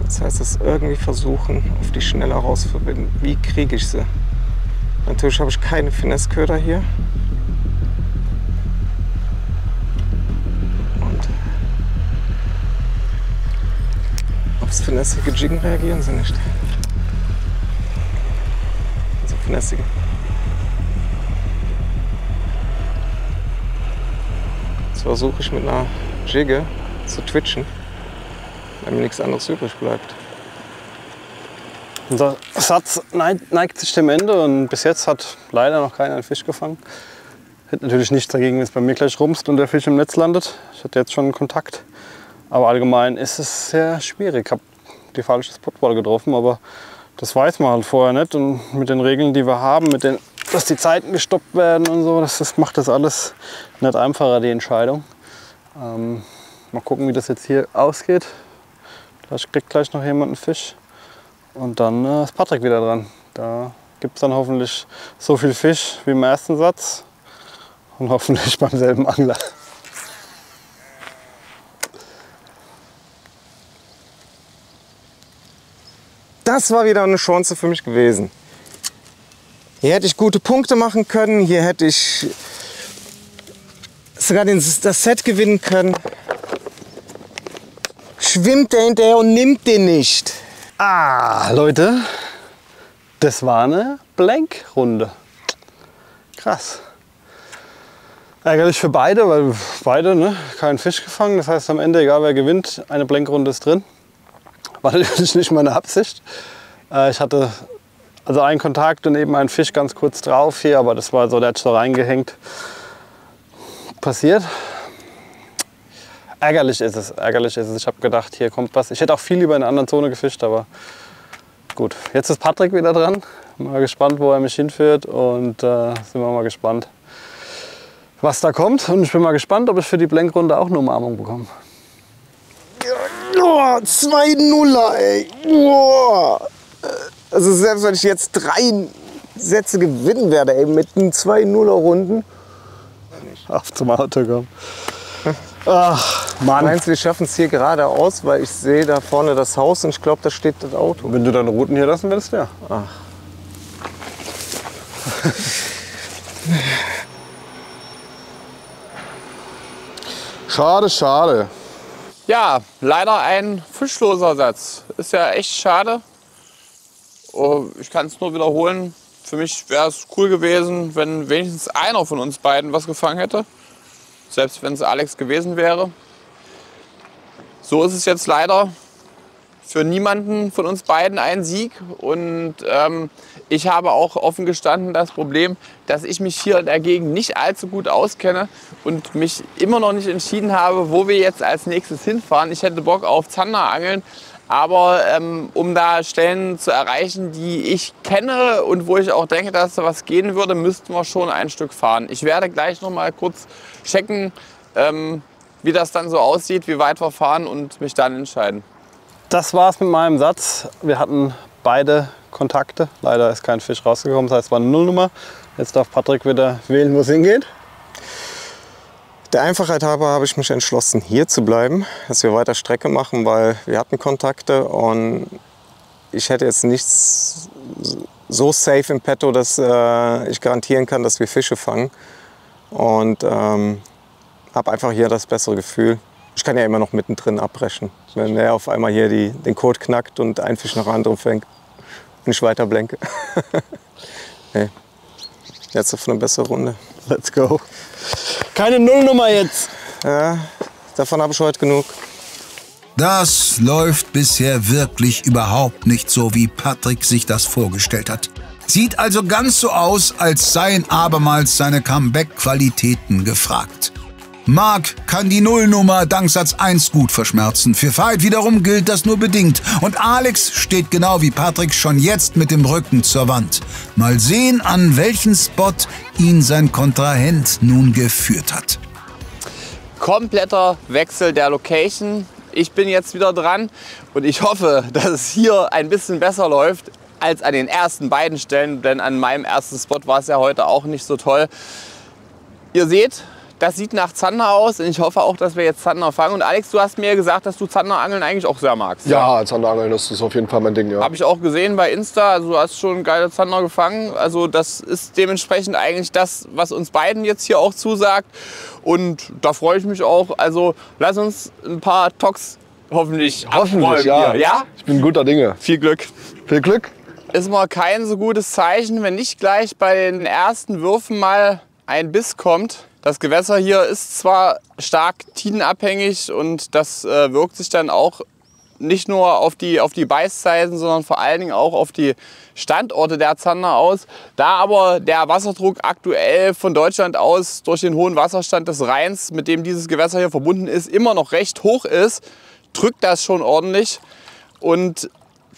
Das heißt, es irgendwie versuchen, auf die Schnelle rauszufinden. Wie kriege ich sie? Natürlich habe ich keine Finesse-Köder hier. Und aufs finessige Jiggen reagieren sie nicht. Also finessige. Jetzt versuche ich mit einer Jigge zu twitchen, wenn mir nichts anderes übrig bleibt. Unser Satz neigt sich dem Ende und bis jetzt hat leider noch keiner einen Fisch gefangen. Hätte natürlich nichts dagegen, wenn es bei mir gleich rumst und der Fisch im Netz landet. Ich hatte jetzt schon Kontakt. Aber allgemein ist es sehr schwierig. Ich habe die falsche Spotball getroffen, aber das weiß man halt vorher nicht. Und mit den Regeln, die wir haben, dass die Zeiten gestoppt werden und so, das macht das alles nicht einfacher, die Entscheidung. Mal gucken, wie das jetzt hier ausgeht. Vielleicht kriegt gleich noch jemand einen Fisch. Und dann ist Patrick wieder dran. Da gibt es dann hoffentlich so viel Fisch wie im ersten Satz. Und hoffentlich beim selben Angler. Das war wieder eine Chance für mich gewesen. Hier hätte ich gute Punkte machen können. Hier hätte ich sogar das Set gewinnen können. Schwimmt der hinterher und nimmt den nicht. Ah, Leute, das war eine Blank-Runde. Krass. Ärgerlich für beide, weil beide keinen Fisch gefangen. Das heißt am Ende, egal wer gewinnt, eine Blank-Runde ist drin. War natürlich nicht meine Absicht. Ich hatte also einen Kontakt und eben einen Fisch ganz kurz drauf hier, aber das war so, der hat so reingehängt. Passiert. Ärgerlich ist es. Ich habe gedacht, hier kommt was. Ich hätte auch viel lieber in einer anderen Zone gefischt, aber gut. Jetzt ist Patrick wieder dran. Mal gespannt, wo er mich hinführt und sind wir mal gespannt, was da kommt. Und ich bin mal gespannt, ob ich für die Blank-Runde auch eine Umarmung bekomme. Oh, 2-0er, ey. Oh. Also selbst wenn ich jetzt 3 Sätze gewinnen werde, ey, mit den 2-0er-Runden. Auf zum Auto kommen. Ach, Mann. Meinst du, wir schaffen es hier geradeaus, weil ich sehe da vorne das Haus und ich glaube, da steht das Auto. Wenn du deine Routen hier lassen willst, ja. Ach. Schade, schade. Ja, leider ein fischloser Satz. Ist ja echt schade. Oh, ich kann es nur wiederholen. Für mich wäre es cool gewesen, wenn wenigstens einer von uns beiden was gefangen hätte. Selbst wenn es Alex gewesen wäre. So ist es jetzt leider für niemanden von uns beiden ein Sieg. Und ich habe auch offen gestanden das Problem, dass ich mich hier in der Gegend nicht allzu gut auskenne und mich immer noch nicht entschieden habe, wo wir jetzt als nächstes hinfahren. Ich hätte Bock auf Zanderangeln, aber um da Stellen zu erreichen, die ich kenne und wo ich auch denke, dass da was gehen würde, müssten wir schon ein Stück fahren. Ich werde gleich noch mal kurz checken, wie das dann so aussieht, wie weit wir fahren und mich dann entscheiden. Das war's mit meinem Satz. Wir hatten beide Kontakte. Leider ist kein Fisch rausgekommen, das heißt, es war eine Nullnummer. Jetzt darf Patrick wieder wählen, wo es hingeht. Der Einfachheit halber habe ich mich entschlossen, hier zu bleiben, dass wir weiter Strecke machen, weil wir hatten Kontakte und ich hätte jetzt nichts so safe im Petto, dass ich garantieren kann, dass wir Fische fangen. Und habe einfach hier das bessere Gefühl. Ich kann ja immer noch mittendrin abbrechen. Wenn er auf einmal hier den Code knackt und ein Fisch nach anderem fängt und ich weiter blenke. Hey, jetzt auf eine bessere Runde. Let's go. Keine Nullnummer jetzt. Ja, davon habe ich heute genug. Das läuft bisher wirklich überhaupt nicht so, wie Patrick sich das vorgestellt hat. Sieht also ganz so aus, als seien abermals seine Comeback-Qualitäten gefragt. Marc kann die Nullnummer dank Satz 1 gut verschmerzen. Für Veit wiederum gilt das nur bedingt. Und Alex steht genau wie Patrick schon jetzt mit dem Rücken zur Wand. Mal sehen, an welchen Spot ihn sein Kontrahent nun geführt hat. Kompletter Wechsel der Location. Ich bin jetzt wieder dran und ich hoffe, dass es hier ein bisschen besser läuft. als an den ersten beiden Stellen, denn an meinem ersten Spot war es ja heute auch nicht so toll. Ihr seht, das sieht nach Zander aus und ich hoffe auch, dass wir jetzt Zander fangen. Und Alex, du hast mir gesagt, dass du Zanderangeln eigentlich auch sehr magst. Ja, Zanderangeln, das ist auf jeden Fall mein Ding, ja. Habe ich auch gesehen bei Insta, also du hast schon geile Zander gefangen. Also das ist dementsprechend eigentlich das, was uns beiden jetzt hier auch zusagt. Und da freue ich mich auch. Also lass uns ein paar Tox hoffentlich abräumen ja. hier. Ja? Ich bin guter Dinge. Viel Glück. Viel Glück. Ist mal kein so gutes Zeichen, wenn nicht gleich bei den ersten Würfen mal ein Biss kommt. Das Gewässer hier ist zwar stark tidenabhängig und das wirkt sich dann auch nicht nur auf die Beißzeiten, sondern vor allen Dingen auch auf die Standorte der Zander aus. Da aber der Wasserdruck aktuell von Deutschland aus durch den hohen Wasserstand des Rheins, mit dem dieses Gewässer hier verbunden ist, immer noch recht hoch ist, drückt das schon ordentlich. Und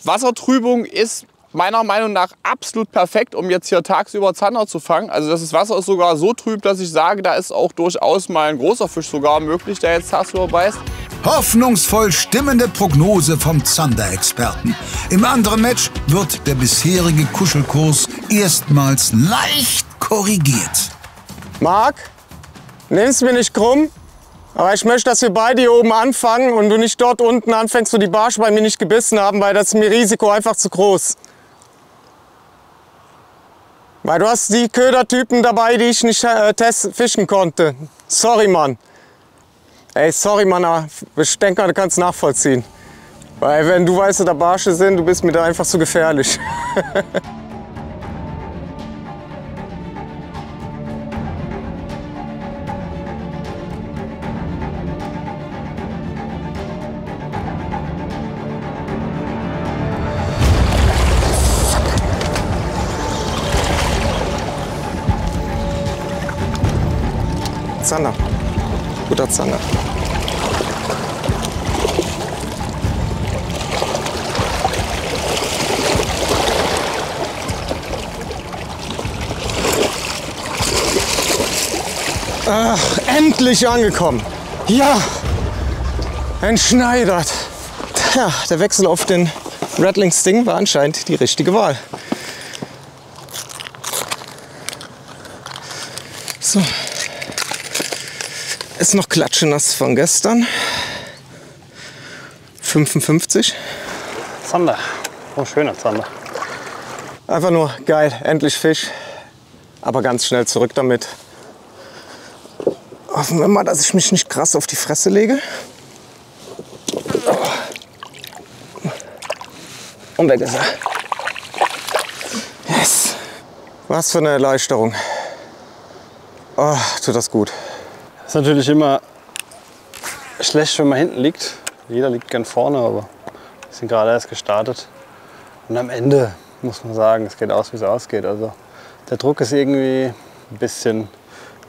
Wassertrübung ist meiner Meinung nach absolut perfekt, um jetzt hier tagsüber Zander zu fangen. Also das Wasser ist sogar so trüb, dass ich sage, da ist auch durchaus mal ein großer Fisch sogar möglich, der jetzt tagsüber beißt. Hoffnungsvoll stimmende Prognose vom Zander-Experten. Im anderen Match wird der bisherige Kuschelkurs erstmals leicht korrigiert. Marc, nimm's mir nicht krumm, aber ich möchte, dass wir beide hier oben anfangen und du nicht dort unten anfängst, wo die Barsche bei mir nicht gebissen haben, weil das ist mir Risiko einfach zu groß. Weil du hast die Ködertypen dabei, die ich nicht fischen konnte. Sorry, Mann. Ey, sorry, Mann, ich denke, du kannst nachvollziehen. Weil wenn du weißt, dass da Barsche sind, du bist mir da einfach zu gefährlich. Zander. Guter Zander. Ach, endlich angekommen. Ja, entschneidert. Ja, der Wechsel auf den Rattling Sting war anscheinend die richtige Wahl. So. Ist noch klatschenass von gestern. 55. Zander. Oh, schöner Zander. Einfach nur geil, endlich Fisch. Aber ganz schnell zurück damit. Hoffen wir mal, dass ich mich nicht krass auf die Fresse lege. Und weg ist er. Yes. Was für eine Erleichterung. Oh, tut das gut. Ist natürlich immer schlecht, wenn man hinten liegt. Jeder liegt gern vorne, aber wir sind gerade erst gestartet. Und am Ende muss man sagen, es geht aus, wie es ausgeht. Also der Druck ist irgendwie ein bisschen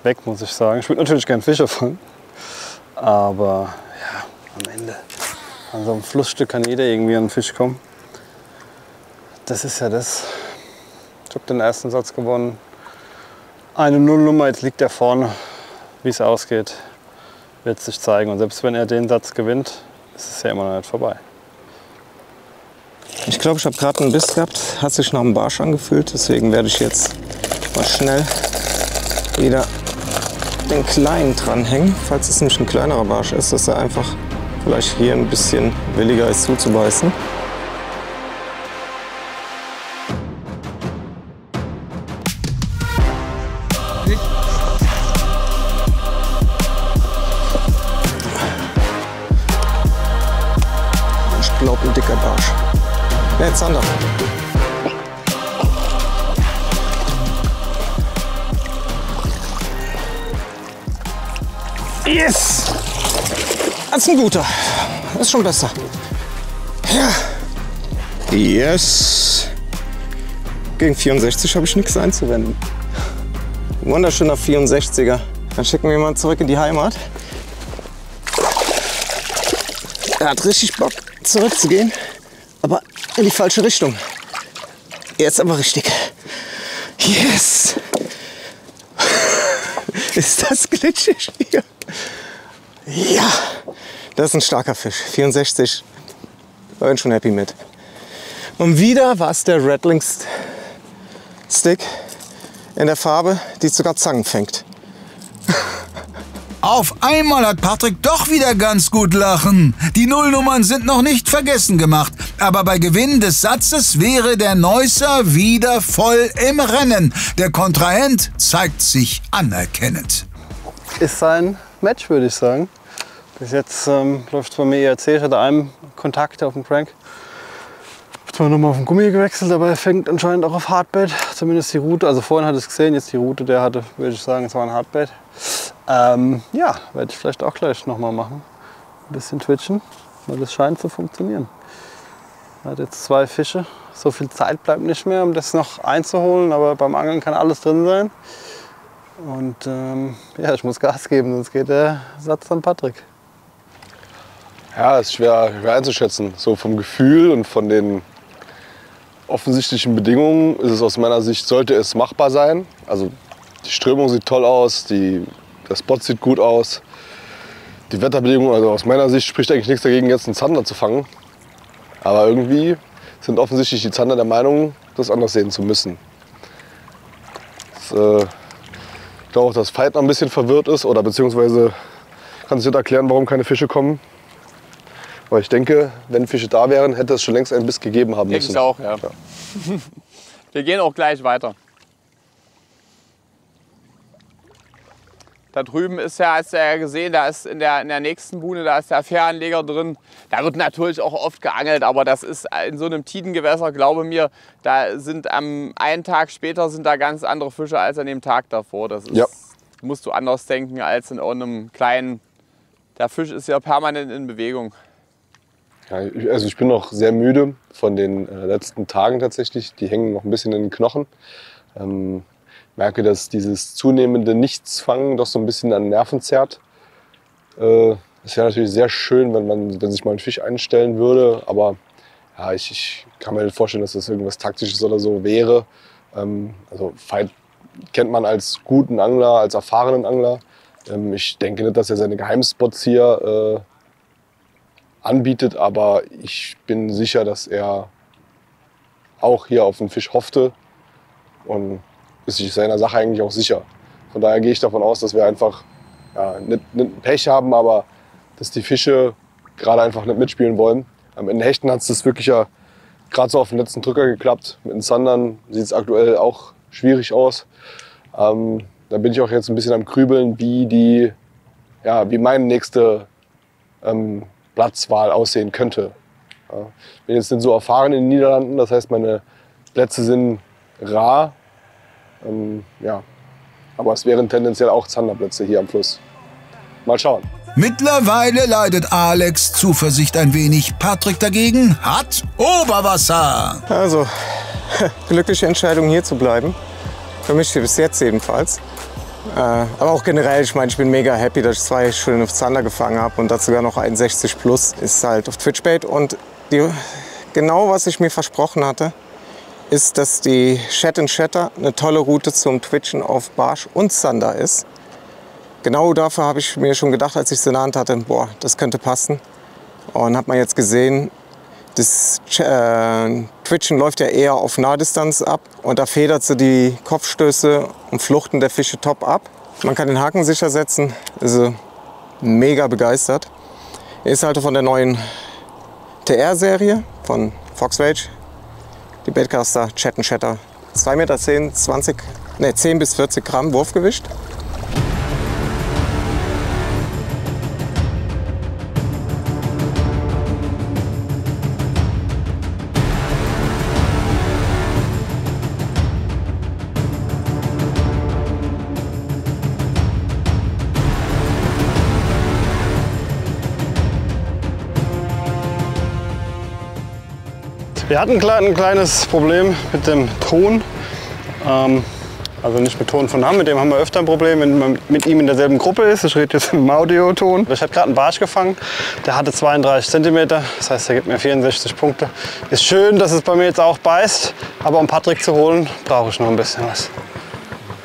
weg, muss ich sagen. Ich würde natürlich gern Fische fangen, aber ja, am Ende an so einem Flussstück kann jeder irgendwie an einen Fisch kommen. Das ist ja das. Ich habe den ersten Satz gewonnen. Eine Nullnummer, jetzt liegt er vorne. Wie es ausgeht, wird sich zeigen. Und selbst wenn er den Satz gewinnt, ist es ja immer noch nicht vorbei. Ich glaube, ich habe gerade einen Biss gehabt, hat sich nach einem Barsch angefühlt. Deswegen werde ich jetzt mal schnell wieder den kleinen dranhängen. Falls es nämlich ein kleinerer Barsch ist, dass er einfach vielleicht hier ein bisschen williger ist zuzubeißen. Ich glaube, ein dicker Barsch. Ne, Zander. Yes! Das ist ein guter. Das ist schon besser. Ja. Yes. Gegen 64 habe ich nichts einzuwenden. Wunderschöner 64er. Dann schicken wir mal zurück in die Heimat. Er hat richtig Bock, zurückzugehen, aber in die falsche Richtung. Jetzt aber richtig. Yes! Ist das glitschig hier? Ja! Das ist ein starker Fisch. 64. Da bin ich schon happy mit. Und wieder war es der Rattling Stick in der Farbe, die sogar Zangen fängt. Auf einmal hat Patrick doch wieder ganz gut lachen. Die Nullnummern sind noch nicht vergessen gemacht. Aber bei Gewinn des Satzes wäre der Neusser wieder voll im Rennen. Der Kontrahent zeigt sich anerkennend. Ist sein Match, würde ich sagen. Bis jetzt läuft es bei mir ERC. Ich hatte einen Kontakt auf dem Crank. Ich habe zwar nochmal auf den Gummi gewechselt, aber er fängt anscheinend auch auf Hardbait. Zumindest die Route. Also vorhin hatte ich es gesehen, jetzt die Route, der hatte, würde ich sagen, es war ein Hardbait. Ja, werde ich vielleicht auch gleich nochmal machen. Ein bisschen twitchen, weil das scheint zu funktionieren. Er hat jetzt 2 Fische. So viel Zeit bleibt nicht mehr, um das noch einzuholen. Aber beim Angeln kann alles drin sein. Und ja, ich muss Gas geben, sonst geht der Satz an Patrick. Ja, ist schwer einzuschätzen. So vom Gefühl und von den offensichtlichen Bedingungen ist es aus meiner Sicht, sollte es machbar sein. Also die Strömung sieht toll aus, der Spot sieht gut aus. Die Wetterbedingungen, also aus meiner Sicht spricht eigentlich nichts dagegen, jetzt einen Zander zu fangen. Aber irgendwie sind offensichtlich die Zander der Meinung, das anders sehen zu müssen. Ich glaube auch, dass Veit noch ein bisschen verwirrt ist oder beziehungsweise kann sich nicht erklären, warum keine Fische kommen. Aber ich denke, wenn Fische da wären, hätte es schon längst einen Biss gegeben haben müssen. Denke ich auch, ja. Wir gehen auch gleich weiter. Da drüben ist ja, hast du ja gesehen, da ist in der nächsten Buhne, da ist der Fähranleger drin. Da wird natürlich auch oft geangelt, aber das ist in so einem Tidengewässer, glaube mir, da sind einen Tag später sind da ganz andere Fische als an dem Tag davor. Das ist, musst du anders denken als in einem kleinen. Der Fisch ist ja permanent in Bewegung. Ja, also ich bin noch sehr müde von den letzten Tagen tatsächlich. Die hängen noch ein bisschen in den Knochen. Merke, dass dieses zunehmende Nichtsfangen doch so ein bisschen an den Nerven zerrt. Es wäre natürlich sehr schön, wenn sich mal ein Fisch einstellen würde, aber ja, ich kann mir nicht vorstellen, dass das irgendwas Taktisches oder so wäre. Also Veit kennt man als guten Angler, als erfahrenen Angler. Ich denke nicht, dass er seine Geheimspots hier anbietet, aber ich bin sicher, dass er auch hier auf den Fisch hoffte und ist sich seiner Sache eigentlich auch sicher. Von daher gehe ich davon aus, dass wir einfach nicht Pech haben, aber dass die Fische gerade einfach nicht mitspielen wollen. In den Hechten hat es das wirklich ja gerade so auf den letzten Drücker geklappt. Mit den Sandern sieht es aktuell auch schwierig aus. Da bin ich auch jetzt ein bisschen am Grübeln, wie meine nächste Platzwahl aussehen könnte. Ja. Ich bin jetzt nicht so erfahren in den Niederlanden, das heißt, meine Plätze sind rar. Ja. Aber es wären tendenziell auch Zanderplätze hier am Fluss. Mal schauen. Mittlerweile leidet Alex Zuversicht ein wenig. Patrick dagegen hat Oberwasser. Also, glückliche Entscheidung hier zu bleiben. Für mich bis jetzt jedenfalls. Aber auch generell, ich meine, ich bin mega happy, dass ich 2 schöne Zander gefangen habe und dazu sogar noch ein 60 Plus ist halt auf Twitchbait. Und genau was ich mir versprochen hatte, ist, dass die Shat & Shatter eine tolle Route zum Twitchen auf Barsch und Zander ist. Genau dafür habe ich mir schon gedacht, als ich es in der Hand hatte, boah, das könnte passen. Und hat man jetzt gesehen, das Twitchen läuft ja eher auf Nahdistanz ab und da federt sie die Kopfstöße und Fluchten der Fische top ab. Man kann den Haken sicher setzen, ist mega begeistert. Ist halt von der neuen TR-Serie von Fox Rage. Die Baitcaster Shat & Shatter. 2,10 Meter, 10 bis 40 Gramm Wurfgewicht. Wir hatten ein kleines Problem mit dem Ton. Also nicht mit Ton von Hamm, mit dem haben wir öfter ein Problem, wenn man mit ihm in derselben Gruppe ist. Ich rede jetzt im Audioton. Ich habe gerade einen Barsch gefangen, der hatte 32 cm, das heißt, er gibt mir 64 Punkte. Ist schön, dass es bei mir jetzt auch beißt, aber um Patrick zu holen, brauche ich noch ein bisschen was.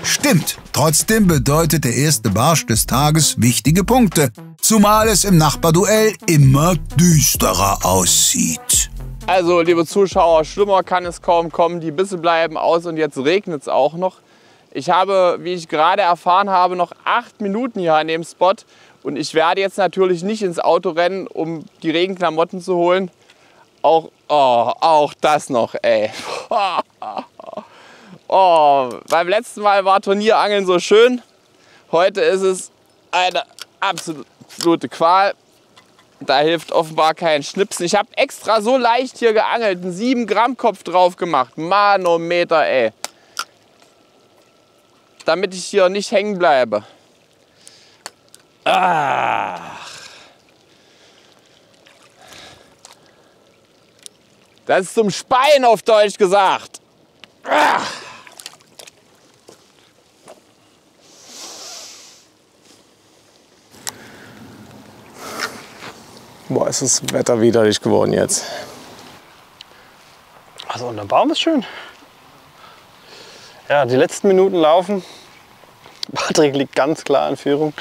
Stimmt. Trotzdem bedeutet der erste Barsch des Tages wichtige Punkte. Zumal es im Nachbarduell immer düsterer aussieht. Also, liebe Zuschauer, schlimmer kann es kaum kommen. Die Bisse bleiben aus und jetzt regnet es auch noch. Ich habe, wie ich gerade erfahren habe, noch 8 Minuten hier an dem Spot. Und ich werde jetzt natürlich nicht ins Auto rennen, um die Regenklamotten zu holen. Auch das noch, ey. Oh, beim letzten Mal war Turnierangeln so schön. Heute ist es eine absolute Qual. Da hilft offenbar kein Schnipsen. Ich habe extra so leicht hier geangelt, einen 7 Gramm Kopf drauf gemacht. Manometer, ey. Damit ich hier nicht hängen bleibe. Ach. Das ist zum Speien auf Deutsch gesagt. Ach. Boah, ist das Wetter widerlich geworden jetzt. Also und der Baum ist schön. Ja, die letzten Minuten laufen. Patrick liegt ganz klar in Führung.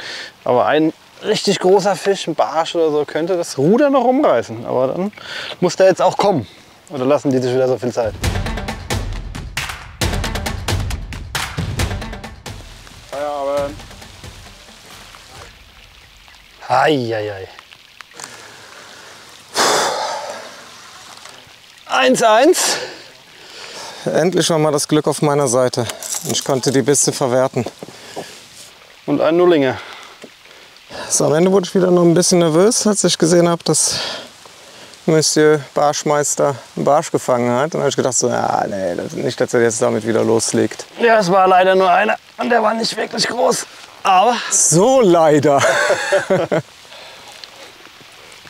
Aber ein richtig großer Fisch, ein Barsch oder so, könnte das Ruder noch umreißen. Aber dann muss der jetzt auch kommen. Oder lassen die sich wieder so viel Zeit? Feierabend. Eieiei. 1-1. Endlich war mal das Glück auf meiner Seite. Ich konnte die Bisse verwerten. Und ein Nullinger. So, am Ende wurde ich wieder noch ein bisschen nervös, als ich gesehen habe, dass Monsieur Barschmeister einen Barsch gefangen hat. Und habe ich gedacht, so, ja, nee, nicht, dass er jetzt damit wieder loslegt. Ja, es war leider nur einer und der war nicht wirklich groß. Aber so leider.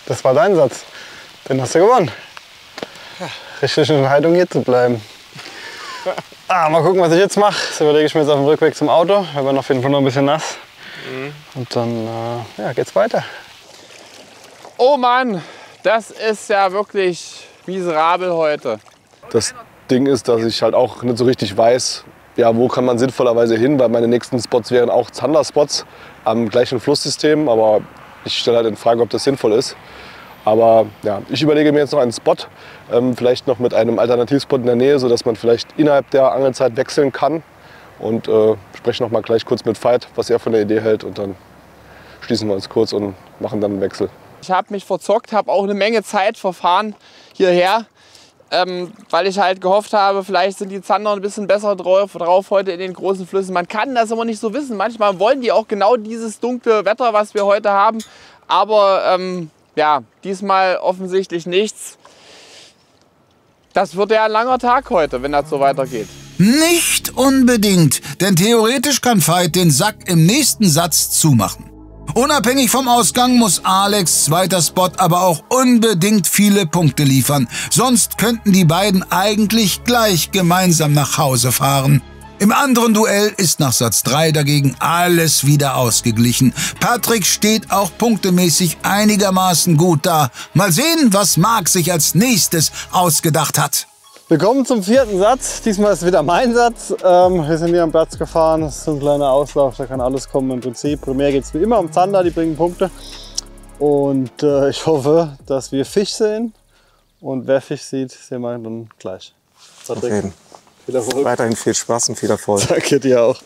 Das war dein Satz. Den hast du gewonnen. Richtige Entscheidung, hier zu bleiben. Mal gucken, was ich jetzt mache. Das überlege ich mir jetzt auf dem Rückweg zum Auto. Wir werden auf jeden Fall noch ein bisschen nass. Und dann ja, geht's weiter. Oh Mann, das ist ja wirklich miserabel heute. Das Ding ist, dass ich halt auch nicht so richtig weiß, ja, wo kann man sinnvollerweise hin, weil meine nächsten Spots wären auch Zander-Spots am gleichen Flusssystem, aber ich stelle halt in Frage, ob das sinnvoll ist. Aber ja, ich überlege mir jetzt noch einen Spot, vielleicht noch mit einem Alternativspot in der Nähe, sodass man vielleicht innerhalb der Angelzeit wechseln kann. Und spreche noch mal gleich kurz mit Veit, was er von der Idee hält. Und dann schließen wir uns kurz und machen dann einen Wechsel. Ich habe mich verzockt, habe auch eine Menge Zeit verfahren hierher, weil ich halt gehofft habe, vielleicht sind die Zander ein bisschen besser drauf heute in den großen Flüssen. Man kann das aber nicht so wissen. Manchmal wollen die auch genau dieses dunkle Wetter, was wir heute haben. Aber ja, diesmal offensichtlich nichts. Das wird ja ein langer Tag heute, wenn das so weitergeht. Nicht unbedingt, denn theoretisch kann Veit den Sack im nächsten Satz zumachen. Unabhängig vom Ausgang muss Alex' zweiter Spot aber auch unbedingt viele Punkte liefern. Sonst könnten die beiden eigentlich gleich gemeinsam nach Hause fahren. Im anderen Duell ist nach Satz 3 dagegen alles wieder ausgeglichen. Patrick steht auch punktemäßig einigermaßen gut da. Mal sehen, was Marc sich als nächstes ausgedacht hat. Willkommen zum 4. Satz. Diesmal ist wieder mein Satz. Wir sind hier am Platz gefahren. Das ist so ein kleiner Auslauf, da kann alles kommen im Prinzip. Primär geht es wie immer um Zander, die bringen Punkte. Und ich hoffe, dass wir Fisch sehen. Und wer Fisch sieht, sehen wir dann gleich. Patrick, viel Erfolg. Weiterhin viel Spaß und viel Erfolg. Danke dir auch.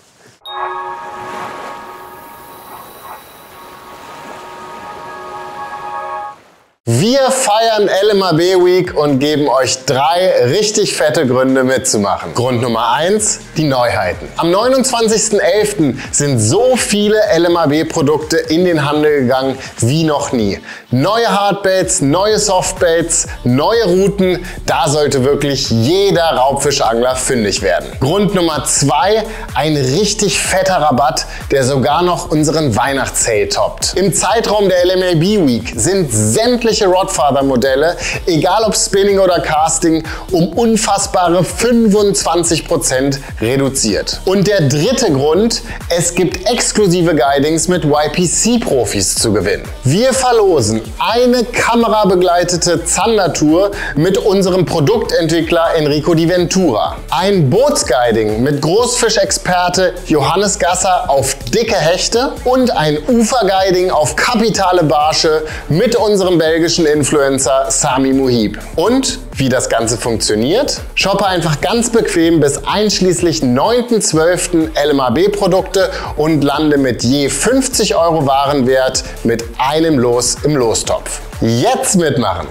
Wir feiern LMAB Week und geben euch 3 richtig fette Gründe mitzumachen. Grund Nummer 1, die Neuheiten. Am 29.11. sind so viele LMAB-Produkte in den Handel gegangen wie noch nie. Neue Hardbaits, neue Softbaits, neue Routen, da sollte wirklich jeder Raubfischangler fündig werden. Grund Nummer 2, ein richtig fetter Rabatt, der sogar noch unseren Weihnachtssale toppt. Im Zeitraum der LMAB Week sind sämtliche Rodfather-Modelle, egal ob Spinning oder Casting, um unfassbare 25% reduziert. Und der dritte Grund, es gibt exklusive Guidings mit YPC-Profis zu gewinnen. Wir verlosen eine kamerabegleitete Zandertour mit unserem Produktentwickler Enrico Di Ventura, ein Bootsguiding mit Großfischexperte Johannes Gasser auf dicke Hechte und ein Uferguiding auf kapitale Barsche mit unserem belgischen thailändischen Influencer Sami Muhib. Und wie das Ganze funktioniert? Shoppe einfach ganz bequem bis einschließlich 9.12. LMAB-Produkte und lande mit je 50 € Warenwert mit einem Los im Lostopf. Jetzt mitmachen!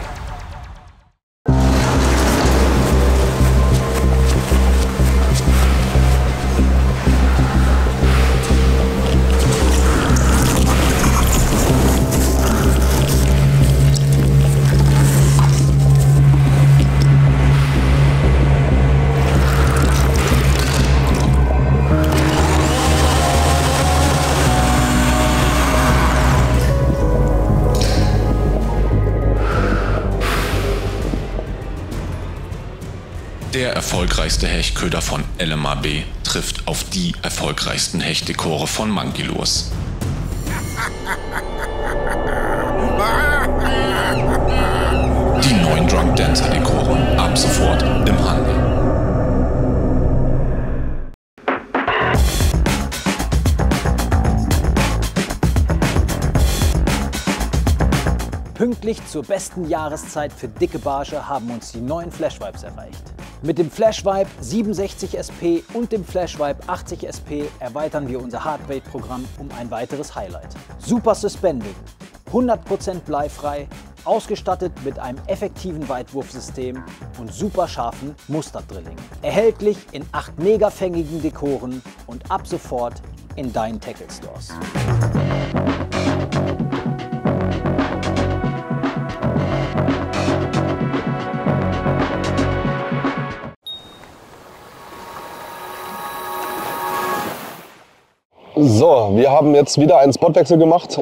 Der erfolgreichste Hechtköder von LMAB trifft auf die erfolgreichsten Hechtdekore von Monkey Lures. Die neuen Drunk Dancer Dekore ab sofort im Handel. Pünktlich zur besten Jahreszeit für dicke Barsche haben uns die neuen Flash Vibes erreicht. Mit dem Flash Vibe 67 SP und dem Flash Vibe 80 SP erweitern wir unser Hardweight-Programm um ein weiteres Highlight. Super Suspending, 100% bleifrei, ausgestattet mit einem effektiven Weitwurfsystem und super scharfen Musterdrilling. Erhältlich in 8 megafängigen Dekoren und ab sofort in deinen Tackle Stores. So, wir haben jetzt wieder einen Spotwechsel gemacht.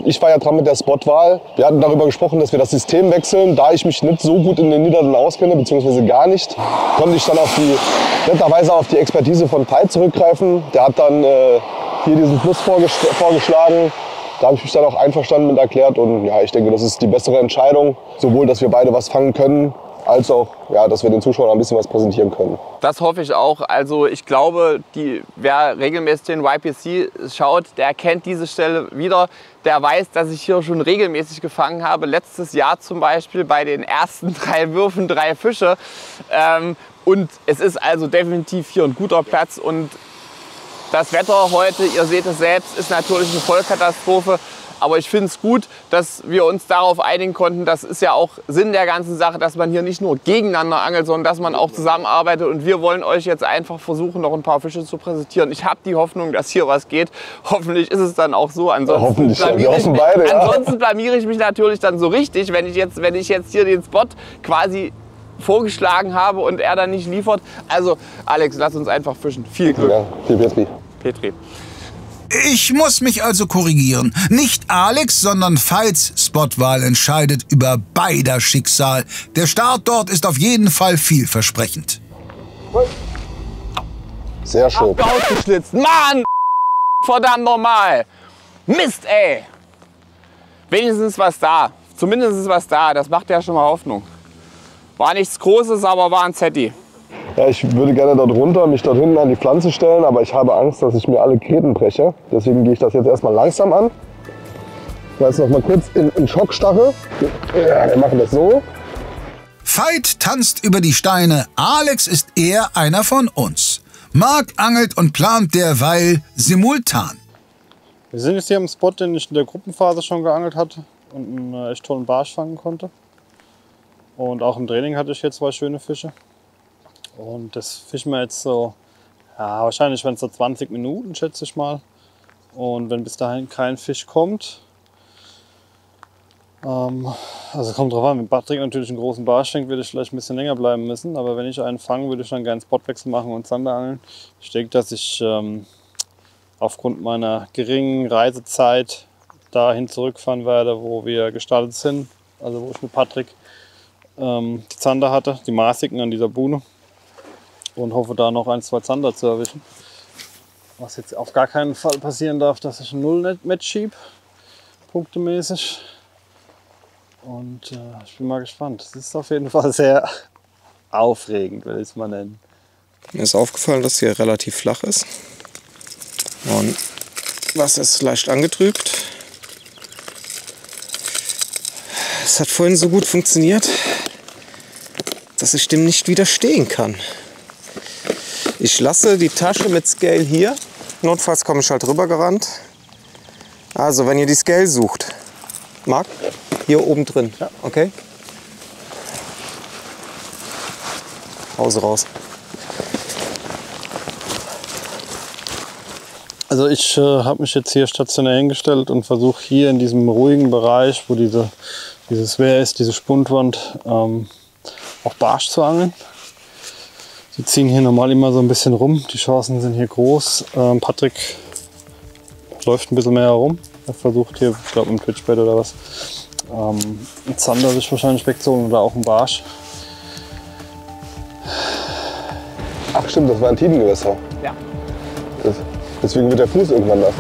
Ich war ja dran mit der Spotwahl. Wir hatten darüber gesprochen, dass wir das System wechseln. Da ich mich nicht so gut in den Niederlanden auskenne, beziehungsweise gar nicht, konnte ich dann netterweise auf die Expertise von Tai zurückgreifen. Der hat dann hier diesen Fluss vorgeschlagen. Da habe ich mich dann auch einverstanden mit erklärt. Und ja, ich denke, das ist die bessere Entscheidung. Sowohl, dass wir beide was fangen können, als auch, ja, dass wir den Zuschauern ein bisschen was präsentieren können. Das hoffe ich auch. Also ich glaube, wer regelmäßig den YPC schaut, der kennt diese Stelle wieder. Der weiß, dass ich hier schon regelmäßig gefangen habe. Letztes Jahr zum Beispiel bei den ersten 3 Würfen 3 Fische. Und es ist also definitiv hier ein guter Platz. Und das Wetter heute, ihr seht es selbst, ist natürlich eine Vollkatastrophe. Aber ich finde es gut, dass wir uns darauf einigen konnten. Das ist ja auch Sinn der ganzen Sache, dass man hier nicht nur gegeneinander angelt, sondern dass man auch zusammenarbeitet. Und wir wollen euch jetzt einfach versuchen, noch ein paar Fische zu präsentieren. Ich habe die Hoffnung, dass hier was geht. Hoffentlich ist es dann auch so. Ansonsten blamiere ich mich natürlich dann so richtig, wenn ich jetzt hier den Spot quasi vorgeschlagen habe und er dann nicht liefert. Also Alex, lass uns einfach fischen. Viel Glück. Ja, viel Petri. Petri. Ich muss mich also korrigieren. Nicht Alex, sondern Veits Spotwahl entscheidet über beider Schicksal. Der Start dort ist auf jeden Fall vielversprechend. Sehr schön. Ausgeschlitzt. Mann! Verdammt normal. Mist, ey. Wenigstens was da. Zumindest ist was da. Das macht ja schon mal Hoffnung. War nichts Großes, aber war ein Zetti. Ja, ich würde gerne dort runter, mich dort hinten an die Pflanze stellen, aber ich habe Angst, dass ich mir alle Gräten breche. Deswegen gehe ich das jetzt erstmal langsam an. Ich weiß noch mal kurz in Schockstarre. Ja, wir machen das so. Veit tanzt über die Steine. Alex ist eher einer von uns. Marc angelt und plant derweil simultan. Wir sind jetzt hier am Spot, den ich in der Gruppenphase schon geangelt hatte und einen echt tollen Barsch fangen konnte. Und auch im Training hatte ich hier 2 schöne Fische. Und das fischen wir jetzt so, ja, wahrscheinlich wenn es so 20 Minuten, schätze ich mal. Und wenn bis dahin kein Fisch kommt, also kommt drauf an, wenn Patrick natürlich einen großen Barsch fängt, würde ich vielleicht ein bisschen länger bleiben müssen. Aber wenn ich einen fange, würde ich dann gerne einen Spotwechsel machen und Zander angeln. Ich denke, dass ich aufgrund meiner geringen Reisezeit dahin zurückfahren werde, wo wir gestartet sind. Also wo ich mit Patrick die Zander hatte, die maßigen an dieser Buhne. Und hoffe da noch 1, 2 Zander zu erwischen. Was jetzt auf gar keinen Fall passieren darf, dass ich ein Null-Match schiebe, punktemäßig. Und ich bin mal gespannt. Es ist auf jeden Fall sehr aufregend, will ich es mal nennen. Mir ist aufgefallen, dass hier relativ flach ist. Und Wasser ist leicht angetrübt. Das hat vorhin so gut funktioniert, dass ich dem nicht widerstehen kann. Ich lasse die Tasche mit Scale hier. Notfalls komme ich halt rübergerannt. Also, wenn ihr die Scale sucht, Marc, hier oben drin, okay? Hause raus. Also ich habe mich jetzt hier stationär hingestellt und versuche hier in diesem ruhigen Bereich, wo dieses Wehr ist, diese Spundwand, auch Barsch zu angeln. Die ziehen hier normal immer so ein bisschen rum. Die Chancen sind hier groß. Patrick läuft ein bisschen mehr herum. Er versucht hier, ich glaube, ein Twitchbait oder was, ein Zander sich wahrscheinlich wegzuholen oder auch ein Barsch. Ach stimmt, das war ein Tidengewässer. Ja. Deswegen wird der Fuß irgendwann nass.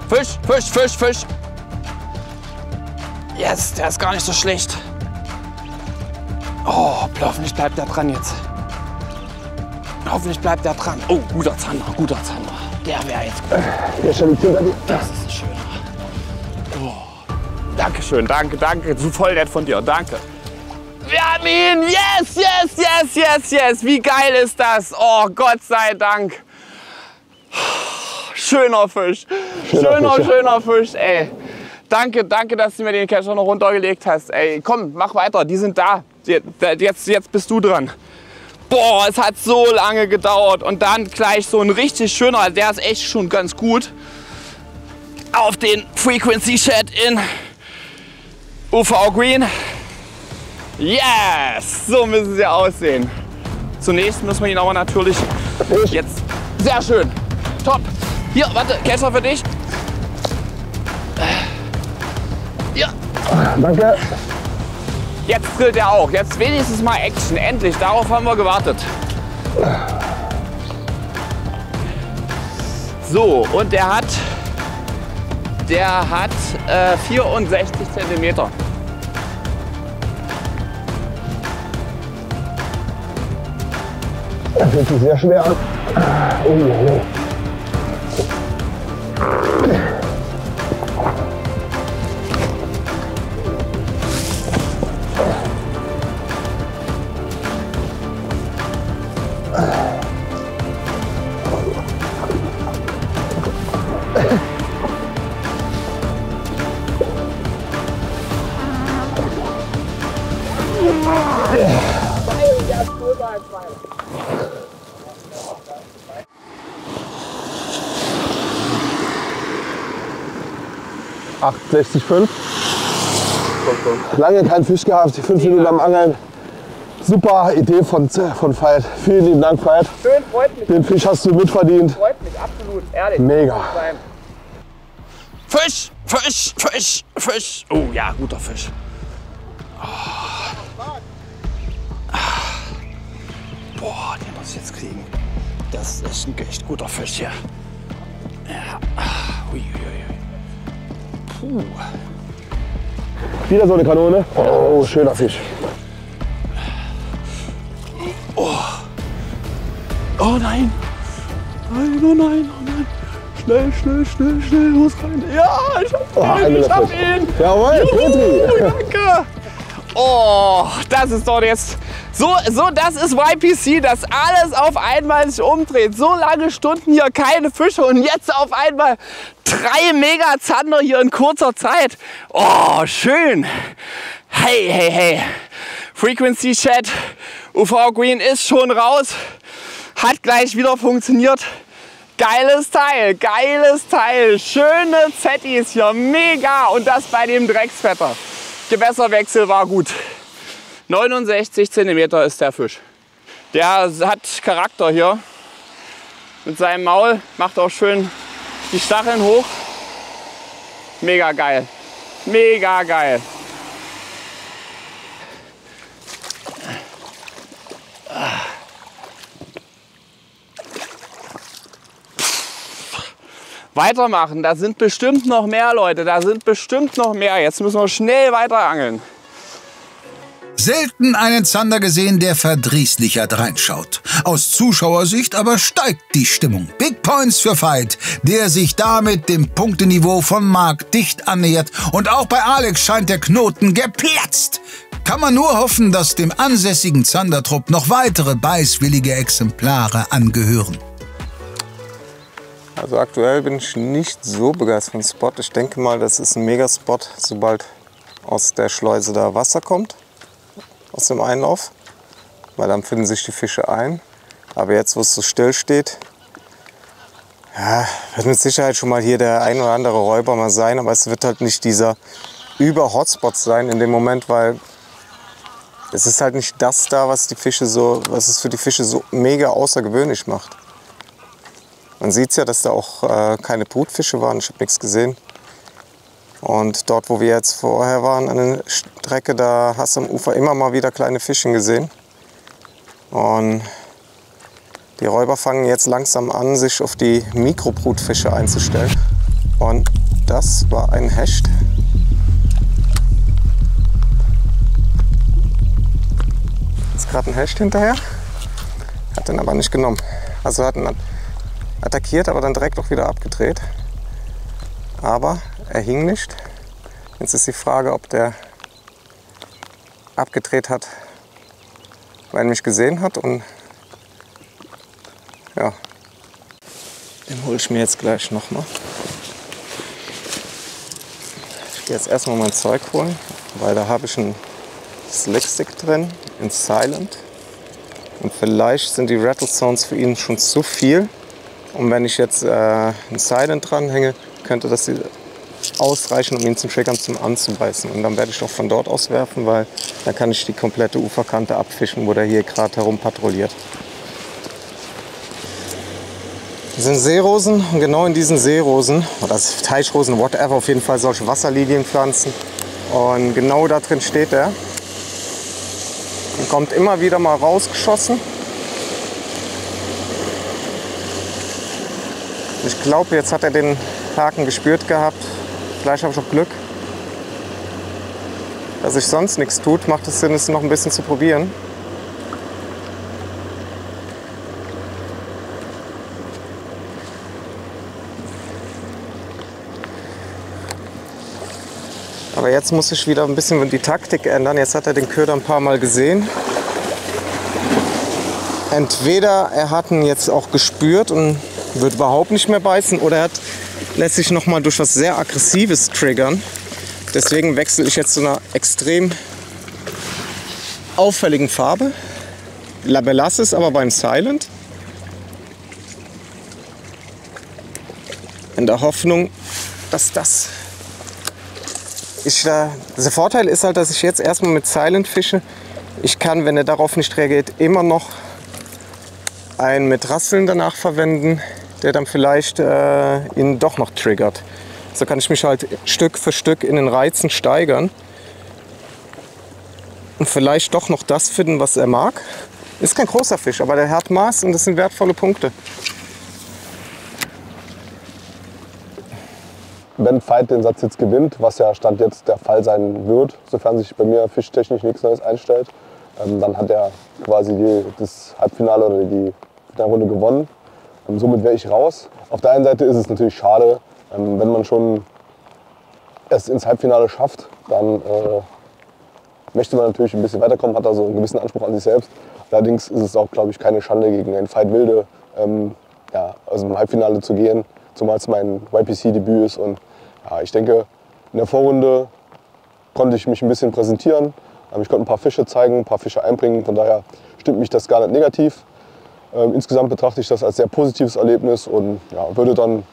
Fisch, Fisch, Fisch, Fisch. Yes, der ist gar nicht so schlecht. Oh, hoffentlich bleibt der dran jetzt. Hoffentlich bleibt der dran. Oh, guter Zander, guter Zander. Der wäre jetzt gut. Der stand jetzt hinter dir. Das ist ein schöner. Oh. Dankeschön, danke, danke. So voll nett von dir, danke. Wir haben ihn! Yes, yes, yes, yes, yes! Wie geil ist das? Oh, Gott sei Dank. Schöner Fisch. Schöner Fisch, ey. Danke, danke, dass du mir den Kescher noch runtergelegt hast. Ey, komm, mach weiter, die sind da. Jetzt bist du dran. Boah, es hat so lange gedauert. Und dann gleich so ein richtig schöner, der ist echt schon ganz gut. Auf den Frequency Shed in UV Green. Yes! So müssen sie aussehen. Zunächst müssen wir ihn aber natürlich jetzt... Sehr schön. Top. Hier, warte, Kescher für dich. Ja. Danke. Jetzt drillt er auch. Jetzt wenigstens mal Action. Endlich. Darauf haben wir gewartet. So, und der hat 64 Zentimeter. Das fühlt sich sehr schwer an. Oh. Ja. 68,5. Lange keinen Fisch gehabt, 5 Minuten am Angeln. Super Idee von Veit. Vielen lieben Dank, Veit. Schön, freut mich. Den Fisch hast du mitverdient. Freut mich, absolut, ehrlich. Mega. Fisch, Fisch, Fisch, Fisch. Oh ja, guter Fisch. Oh. Boah, den muss ich jetzt kriegen. Das ist ein echt guter Fisch hier. Ja. Ui, ui, ui. Puh. Wieder so eine Kanone. Oh, schöner Fisch. Oh, oh nein. Nein, oh nein, oh nein. Schnell, schnell, schnell, schnell, los rein. Ja, ich hab ihn, ich hab ihn. Jawohl, Petri. Danke. Oh, das ist doch jetzt... das ist YPC, dass alles auf einmal sich umdreht. So lange Stunden hier keine Fische und jetzt auf einmal 3 Mega-Zander hier in kurzer Zeit. Oh, schön. Hey, hey, hey. Frequency Shed UV Green ist schon raus. Hat gleich wieder funktioniert. Geiles Teil, geiles Teil. Schöne Zettis hier, mega. Und das bei dem Dreckswetter. Gewässerwechsel war gut. 69 cm ist der Fisch. Der hat Charakter hier. Mit seinem Maul macht auch schön die Stacheln hoch. Mega geil. Mega geil. Weitermachen, da sind bestimmt noch mehr Leute, da sind bestimmt noch mehr. Jetzt müssen wir schnell weiter angeln. Selten einen Zander gesehen, der verdrießlicher reinschaut. Aus Zuschauersicht aber steigt die Stimmung. Big Points für Veit, der sich damit dem Punkteniveau von Marc dicht annähert. Und auch bei Alex scheint der Knoten geplatzt. Kann man nur hoffen, dass dem ansässigen Zandertrupp noch weitere beißwillige Exemplare angehören. Also aktuell bin ich nicht so begeistert vom Spot. Ich denke mal, das ist ein Megaspot, sobald aus der Schleuse da Wasser kommt, aus dem Einlauf. Weil dann finden sich die Fische ein. Aber jetzt, wo es so still steht, ja, wird mit Sicherheit schon mal hier der ein oder andere Räuber mal sein. Aber es wird halt nicht dieser Über-Hotspot sein in dem Moment, weil es ist halt nicht das da, was es für die Fische so mega außergewöhnlich macht. Man sieht ja, dass da auch keine Brutfische waren. Ich habe nichts gesehen. Und dort, wo wir jetzt vorher waren, an der Strecke, da hast du am Ufer immer mal wieder kleine Fischchen gesehen. Und die Räuber fangen jetzt langsam an, sich auf die Mikrobrutfische einzustellen. Und das war ein Hecht. Ist gerade ein Hecht hinterher. Hat den aber nicht genommen. Also hat ihn attackiert, aber dann direkt auch wieder abgedreht. Aber er hing nicht. Jetzt ist die Frage, ob der abgedreht hat, weil er mich gesehen hat. Und ja, den hole ich mir jetzt gleich nochmal. Ich gehe jetzt erstmal mein Zeug holen, weil da habe ich einen Slickstick drin, in Silent. Und vielleicht sind die Rattle Sounds für ihn schon zu viel. Und wenn ich jetzt ein Silent dranhänge, könnte das ausreichen, um ihn zu triggern, zum anzubeißen. Und dann werde ich auch von dort aus werfen, weil dann kann ich die komplette Uferkante abfischen, wo der hier gerade herum patrouilliert. Das sind Seerosen und genau in diesen Seerosen, oder Teichrosen, whatever, auf jeden Fall solche Wasserlilienpflanzen. Und genau da drin steht er. Und kommt immer wieder mal rausgeschossen. Ich glaube, jetzt hat er den Haken gespürt gehabt. Vielleicht habe ich auch Glück. Dass sich sonst nichts tut, macht es Sinn, es noch ein bisschen zu probieren. Aber jetzt muss ich wieder ein bisschen die Taktik ändern. Jetzt hat er den Köder ein paar Mal gesehen. Entweder er hat ihn jetzt auch gespürt und wird überhaupt nicht mehr beißen, oder er lässt sich noch mal durch was sehr Aggressives triggern. Deswegen wechsle ich jetzt zu einer extrem auffälligen Farbe. Belasse es aber beim Silent. In der Hoffnung, dass das... Der Vorteil ist halt, dass ich jetzt erstmal mit Silent fische. Ich kann, wenn er darauf nicht reagiert, immer noch einen mit Rasseln danach verwenden, der dann vielleicht ihn doch noch triggert. So kann ich mich halt Stück für Stück in den Reizen steigern und vielleicht doch noch das finden, was er mag. Ist kein großer Fisch, aber der hat Maß und das sind wertvolle Punkte. Wenn Veit den Satz jetzt gewinnt, was ja Stand jetzt der Fall sein wird, sofern sich bei mir fischtechnisch nichts Neues einstellt, dann hat er quasi das Halbfinale oder die Runde gewonnen. Somit wäre ich raus. Auf der einen Seite ist es natürlich schade, wenn man schon es ins Halbfinale schafft, dann möchte man natürlich ein bisschen weiterkommen, hat also einen gewissen Anspruch an sich selbst. Allerdings ist es auch, glaube ich, keine Schande, gegen einen Veit Wilde also im Halbfinale zu gehen, zumal es mein YPC-Debüt ist. Und ja, ich denke, in der Vorrunde konnte ich mich ein bisschen präsentieren. Ich konnte ein paar Fische zeigen, ein paar Fische einbringen. Von daher stimmt mich das gar nicht negativ. Insgesamt betrachte ich das als sehr positives Erlebnis und würde dann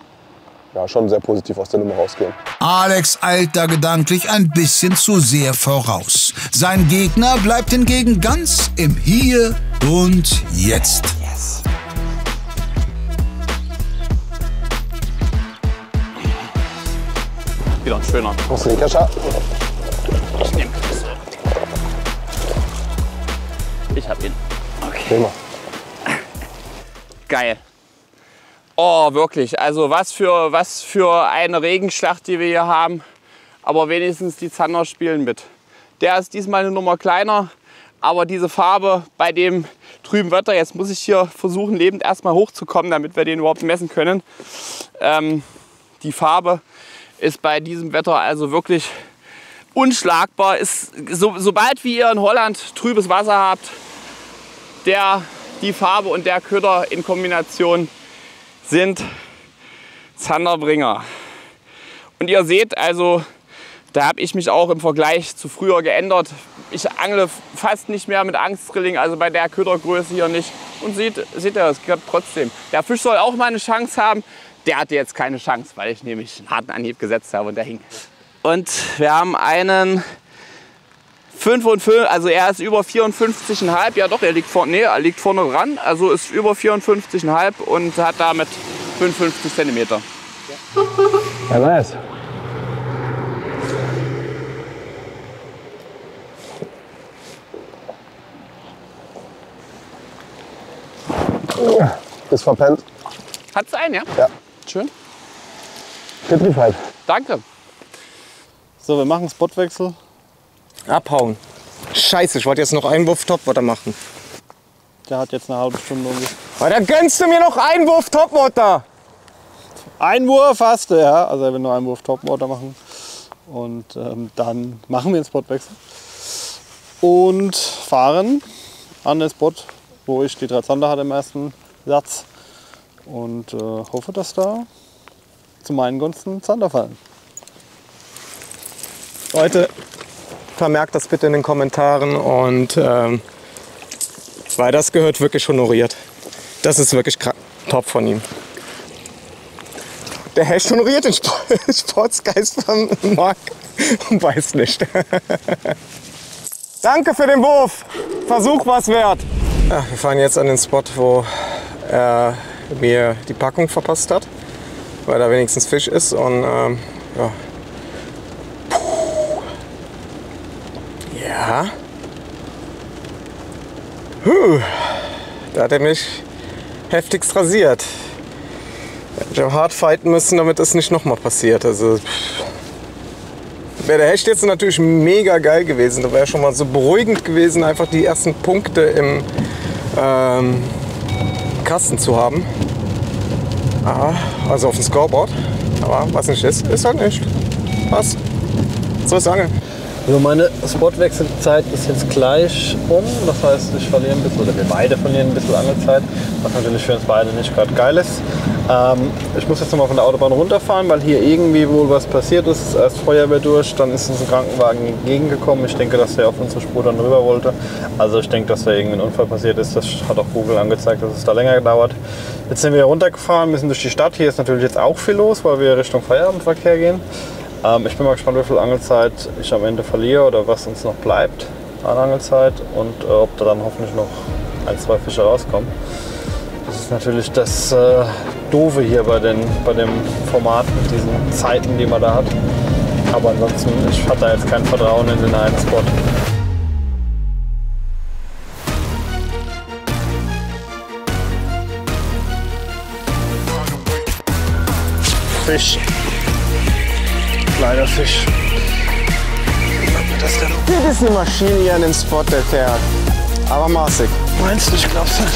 schon sehr positiv aus der Nummer rausgehen. Alex eilt da gedanklich ein bisschen zu sehr voraus. Sein Gegner bleibt hingegen ganz im Hier und Jetzt. Yes. Wieder ein schöner. Brauchst du den Kescher? Ich nehme das so. Ich hab ihn. Okay. Prima. Geil. Oh, wirklich. Also was für eine Regenschlacht, die wir hier haben. Aber wenigstens die Zander spielen mit. Der ist diesmal eine Nummer kleiner. Aber diese Farbe bei dem trüben Wetter, jetzt muss ich hier versuchen, lebend erstmal hochzukommen, damit wir den überhaupt messen können. Die Farbe ist bei diesem Wetter also wirklich unschlagbar. Sobald wie ihr in Holland trübes Wasser habt, die Farbe und der Köder in Kombination sind Zanderbringer. Und ihr seht also, da habe ich mich auch im Vergleich zu früher geändert. Ich angle fast nicht mehr mit Angstdrilling, also bei der Ködergröße hier nicht. Und seht ihr, es klappt trotzdem. Der Fisch soll auch mal eine Chance haben. Der hatte jetzt keine Chance, weil ich nämlich einen harten Anhieb gesetzt habe und der hing. Und wir haben einen 55, also er ist über 54,5. Ja doch, er liegt vorne dran. Also ist über 54,5 und hat damit 55 cm. Ja, nice. Ist verpennt. Hat's einen, ja? Ja. Schön. Petrified. Danke. So, wir machen Spotwechsel. Abhauen. Scheiße, ich wollte jetzt noch Einwurf Topwater machen. Der hat jetzt eine halbe Stunde ungefähr. Aber da gönnst du mir noch Einwurf Topwater. Einwurf hast du, ja. Also er will nur Einwurf Topwater machen. Und dann machen wir den Spotwechsel. Und fahren an den Spot, wo ich die 3 Zander hatte im ersten Satz. Und hoffe, dass da zu meinen Gunsten Zander fallen. Leute, vermerkt das bitte in den Kommentaren und weil das gehört wirklich honoriert. Das ist wirklich top von ihm. Der Hecht honoriert den Sportsgeist von Marc und weiß nicht. Danke für den Wurf. Versuch was wert. Ja, wir fahren jetzt an den Spot, wo er mir die Packung verpasst hat, weil da wenigstens Fisch ist und ja. Ja. Da hat er mich heftigst rasiert. Ich habe hart fighten müssen, damit das nicht nochmal passiert. Also wäre der Hecht jetzt natürlich mega geil gewesen. Da wäre schon mal so beruhigend gewesen, einfach die ersten Punkte im Kasten zu haben. Also auf dem Scoreboard. Aber was nicht ist halt nicht. Was? So ist Angeln. So, meine Spotwechselzeit ist jetzt gleich um. Das heißt, ich verliere ein bisschen, oder wir beide verlieren ein bisschen Angelzeit, was natürlich für uns beide nicht gerade geil ist. Ich muss jetzt nochmal von der Autobahn runterfahren, weil hier irgendwie wohl was passiert ist. Erst Feuerwehr durch, dann ist uns ein Krankenwagen entgegengekommen. Ich denke, dass der auf unsere Spur dann rüber wollte. Also ich denke, dass da irgendwie ein Unfall passiert ist. Das hat auch Google angezeigt, dass es da länger gedauert. Jetzt sind wir runtergefahren, müssen durch die Stadt. Hier ist natürlich jetzt auch viel los, weil wir Richtung Feierabendverkehr gehen. Ich bin mal gespannt, wie viel Angelzeit ich am Ende verliere oder was uns noch bleibt an Angelzeit und ob da dann hoffentlich noch 1, 2 Fische rauskommen. Das ist natürlich das Doofe hier bei dem Format mit diesen Zeiten, die man da hat. Aber ansonsten, ich hatte da jetzt kein Vertrauen in den einen Spot. Fisch. Kleiner Fisch. Das ist eine Maschine hier an dem Spot, der fährt. Aber maßig. Meinst du, ich glaub's nicht?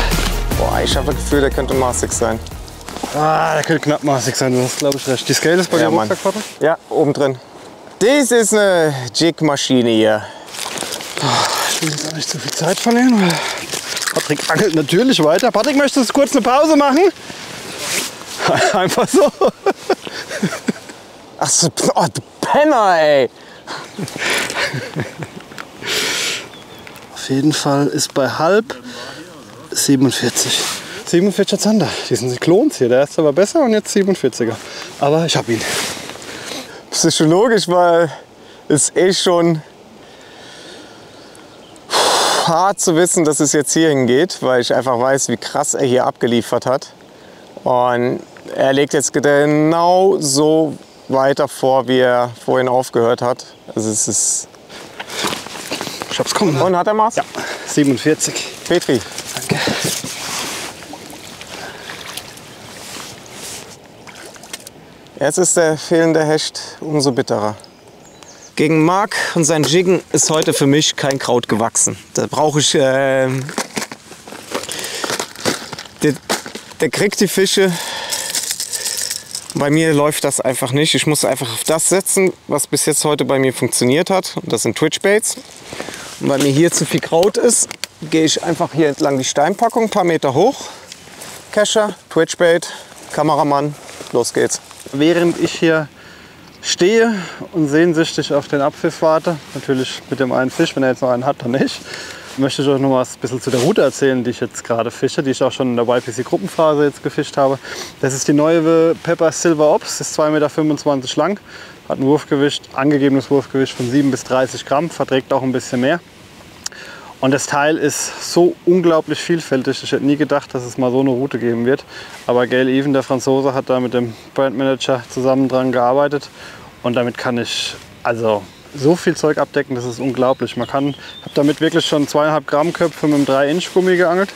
Boah, ich habe das Gefühl, der könnte maßig sein. Der könnte knapp maßig sein, du hast glaube ich recht. Die Scale ist bei dir im Rucksack, Vater? Ja, oben drin. Das ist eine Jig-Maschine hier. Ich will jetzt auch nicht zu viel Zeit verlieren, weil Patrick angelt natürlich weiter. Patrick, möchtest du kurz eine Pause machen? Einfach so. Ach so, oh, du Penner, ey. Auf jeden Fall ist bei halb 47. 47er Zander. Die sind Klons hier. Der erste war besser und jetzt 47er. Aber ich hab ihn. Psychologisch, weil es schon hart zu wissen, dass es jetzt hier hingeht, weil ich einfach weiß, wie krass er hier abgeliefert hat. Und er legt jetzt genau so weiter vor, wie er vorhin aufgehört hat. Also es ist... Ich hab's kommen. Und hat er Maß? Ja, 47. Petri. Danke. Jetzt ist der fehlende Hecht umso bitterer. Gegen Marc und sein Jiggen ist heute für mich kein Kraut gewachsen. Da brauche ich... der kriegt die Fische. Bei mir läuft das einfach nicht. Ich muss einfach auf das setzen, was bis jetzt heute bei mir funktioniert hat. Und das sind Twitchbaits. Und weil mir hier zu viel Kraut ist, gehe ich einfach hier entlang die Steinpackung, ein paar Meter hoch. Kescher, Twitchbait, Kameramann, los geht's. Während ich hier stehe und sehnsüchtig auf den Abpfiff warte, natürlich mit dem einen Fisch, wenn er jetzt noch einen hat, dann nicht, möchte ich euch noch mal ein bisschen zu der Route erzählen, die ich jetzt gerade fische, die ich auch schon in der YPC-Gruppenphase jetzt gefischt habe. Das ist die neue Pepper Silver Ops, ist 2,25 Meter lang, hat ein Wurfgewicht, angegebenes Wurfgewicht von 7 bis 30 Gramm, verträgt auch ein bisschen mehr. Und das Teil ist so unglaublich vielfältig. Ich hätte nie gedacht, dass es mal so eine Route geben wird. Aber Gail Even, der Franzose, hat da mit dem Brandmanager zusammen dran gearbeitet. Und damit kann ich also so viel Zeug abdecken, das ist unglaublich. Ich habe damit wirklich schon 2,5 Gramm Köpfe mit einem 3-Inch Gummi geangelt.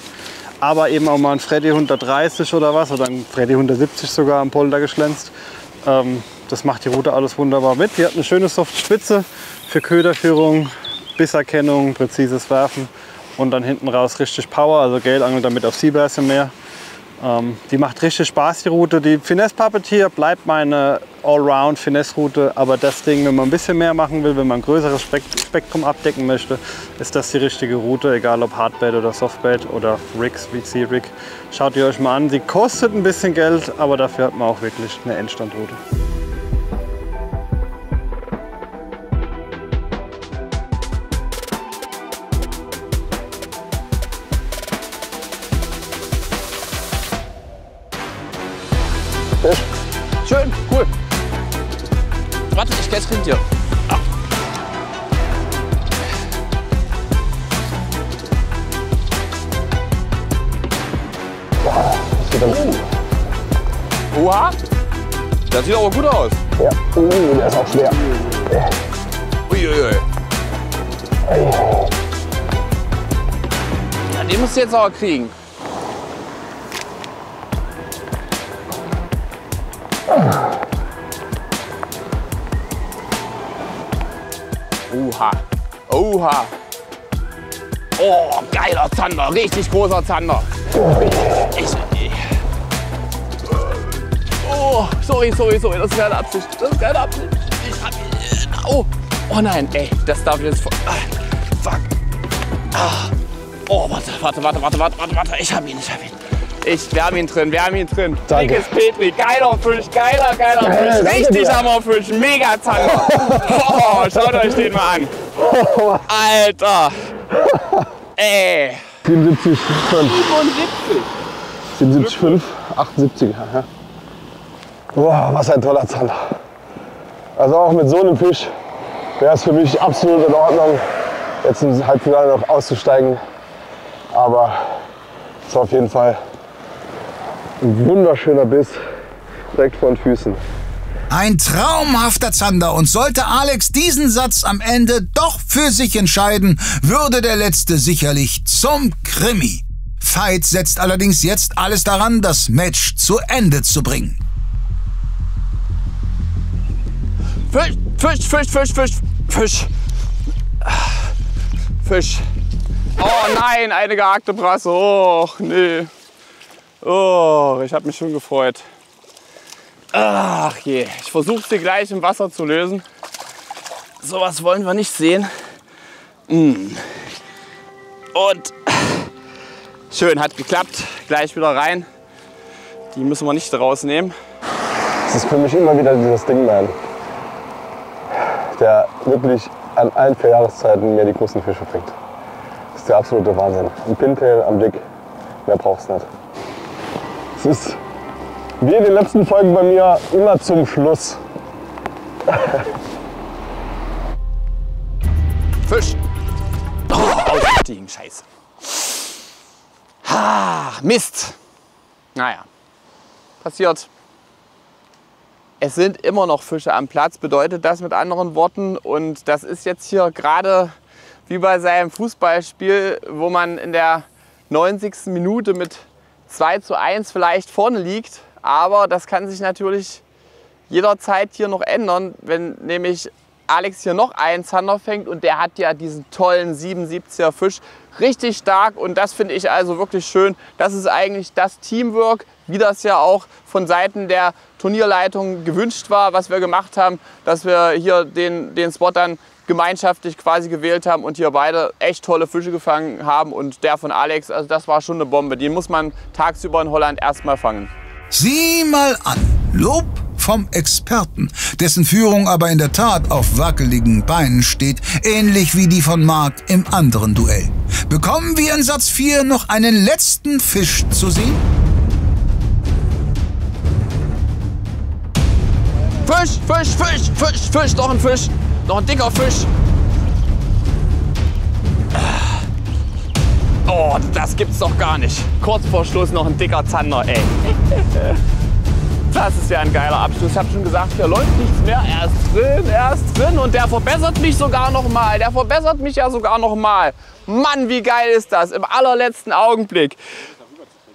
Aber eben auch mal ein Freddy 130 oder was, oder ein Freddy 170 sogar am Polder geschlänzt. Das macht die Route alles wunderbar mit. Die hat eine schöne softe Spitze für Köderführung, Bisserkennung, präzises Werfen und dann hinten raus richtig Power. Also Gail angelt damit auf Seabass im Meer. Die macht richtig Spaß, die Route. Die Finesse Puppeteer bleibt meine Allround Finesse Route, aber das Ding, wenn man ein bisschen mehr machen will, wenn man ein größeres Spektrum abdecken möchte, ist das die richtige Route, egal ob Hardbait oder Softbait oder Rigs wie Sea-Rig. Schaut ihr euch mal an. Sie kostet ein bisschen Geld, aber dafür hat man auch wirklich eine Endstandroute. Schön, cool. Warte, ich geh jetzt hinter dir. Ah. Oha, das sieht aber gut aus. Ja, der ist auch schwer. Uiuiui. Ja, den musst du jetzt aber kriegen. Oha. Oha. Oh, geiler Zander. Richtig großer Zander. Oh, sorry. Das ist keine Absicht. Ich hab ihn. Oh. Oh nein, ey. Das darf ich jetzt. Fuck. Ah. Oh, warte. Ich hab ihn. Wir haben ihn drin. Dickes Petri, geiler Fisch. Richtig Hammerfisch, mega Zander. Oh, schaut euch den mal an. Alter. Ey. 77,5. 77,5, 78. Ja. Boah, was ein toller Zander. Also auch mit so einem Fisch wäre es für mich absolut in Ordnung, jetzt im Halbfinale noch auszusteigen. Aber es ist auf jeden Fall ein wunderschöner Biss direkt vor den Füßen. Ein traumhafter Zander, und sollte Alex diesen Satz am Ende doch für sich entscheiden, würde der letzte sicherlich zum Krimi. Veit setzt allerdings jetzt alles daran, das Match zu Ende zu bringen. Fisch. Oh nein, eine gehackte Brasse. Oh, nee. Oh, ich habe mich schon gefreut. Ach je, ich versuche sie gleich im Wasser zu lösen. Sowas wollen wir nicht sehen. Und schön, hat geklappt. Gleich wieder rein. Die müssen wir nicht rausnehmen. Das ist für mich immer wieder dieses Ding, man, der wirklich an allen 4 Jahreszeiten mir die großen Fische bringt. Das ist der absolute Wahnsinn. Ein Pintail am Blick, mehr brauchst du nicht. Es ist wie in den letzten Folgen bei mir immer zum Schluss. Fisch. Oh, ausgestiegen, scheiße. Mist. Naja, passiert. Es sind immer noch Fische am Platz, bedeutet das mit anderen Worten. Und das ist jetzt hier gerade wie bei seinem Fußballspiel, wo man in der 90. Minute mit 2:1 vielleicht vorne liegt. Aber das kann sich natürlich jederzeit hier noch ändern, wenn nämlich Alex hier noch einen Zander fängt und der hat ja diesen tollen 77er Fisch. Richtig stark und das finde ich also wirklich schön. Das ist eigentlich das Teamwork, wie das ja auch von Seiten der Turnierleitung gewünscht war, was wir gemacht haben, dass wir hier den Spot dann gemeinschaftlich quasi gewählt haben und hier beide echt tolle Fische gefangen haben. Und der von Alex, also das war schon eine Bombe. Die muss man tagsüber in Holland erstmal fangen. Sieh mal an, Lob vom Experten, dessen Führung aber in der Tat auf wackeligen Beinen steht, ähnlich wie die von Marc im anderen Duell. Bekommen wir in Satz 4 noch einen letzten Fisch zu sehen? Fisch, Fisch, Fisch, Fisch, Fisch, noch ein Fisch, noch ein dicker Fisch. Oh, das gibt's doch gar nicht. Kurz vor Schluss noch ein dicker Zander, ey. Das ist ja ein geiler Abschluss. Ich habe schon gesagt, hier läuft nichts mehr. Er ist drin und der verbessert mich sogar noch mal. Der verbessert mich ja sogar noch mal. Mann, wie geil ist das? Im allerletzten Augenblick.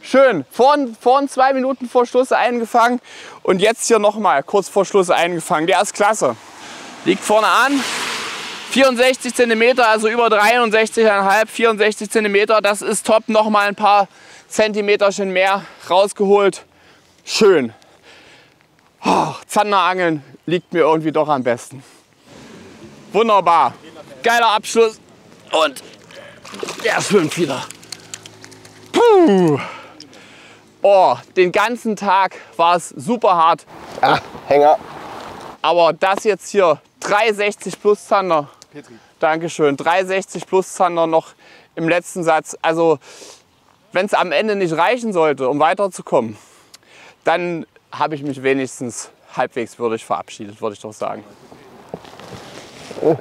Schön. Vorhin 2 Minuten vor Schluss eingefangen und jetzt hier noch mal kurz vor Schluss eingefangen. Der ist klasse. Liegt vorne an. 64 cm, also über 63,5, 64 cm. Das ist top. Noch mal ein paar Zentimeterchen mehr rausgeholt. Schön. Oh, Zanderangeln liegt mir irgendwie doch am besten. Wunderbar. Geiler Abschluss. Und der schwimmt wieder. Puh. Oh, den ganzen Tag war es super hart. Ah, Hänger. Aber das jetzt hier, 360 plus Zander. Dankeschön. 360 plus Zander noch im letzten Satz. Also, wenn es am Ende nicht reichen sollte, um weiterzukommen, dann habe ich mich wenigstens halbwegs würdig verabschiedet, würde ich doch sagen. Oh,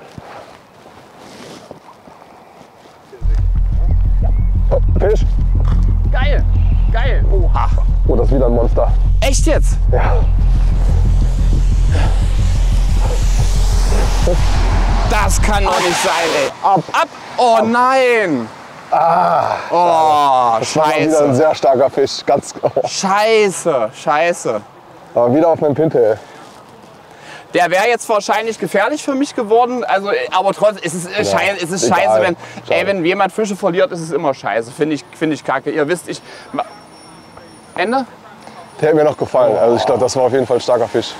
Fisch. Geil, geil. Oha. Oh, das ist wieder ein Monster. Echt jetzt? Ja. Das kann doch nicht sein, ey. Ab. Oh nein. Oh, das war wieder ein sehr starker Fisch. Ganz. Oh. Scheiße. Aber wieder auf meinem Pinte, ey. Der wäre jetzt wahrscheinlich gefährlich für mich geworden. Also, aber trotzdem, es ist scheiße, wenn jemand Fische verliert, ist es immer scheiße. Finde ich kacke. Ihr wisst, Ende? Der hat mir noch gefallen. Also ich glaube, das war auf jeden Fall ein starker Fisch.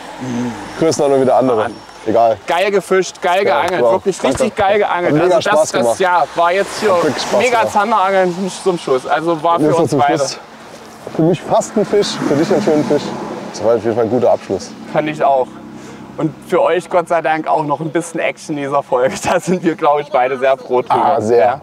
Größenordnung wieder andere. Egal. Geil gefischt, geil geangelt, wow. wirklich richtig geil geangelt. Mega Also Spaß gemacht. das ja, war jetzt hier mega Zanderangeln zum Schluss. Also war für uns beide. Für mich fast ein Fisch, für dich ein schöner Fisch. Das war auf jeden Fall ein guter Abschluss. Fand ich auch. Und für euch Gott sei Dank auch noch ein bisschen Action in dieser Folge. Da sind wir, glaube ich, beide sehr froh drüber. Sehr.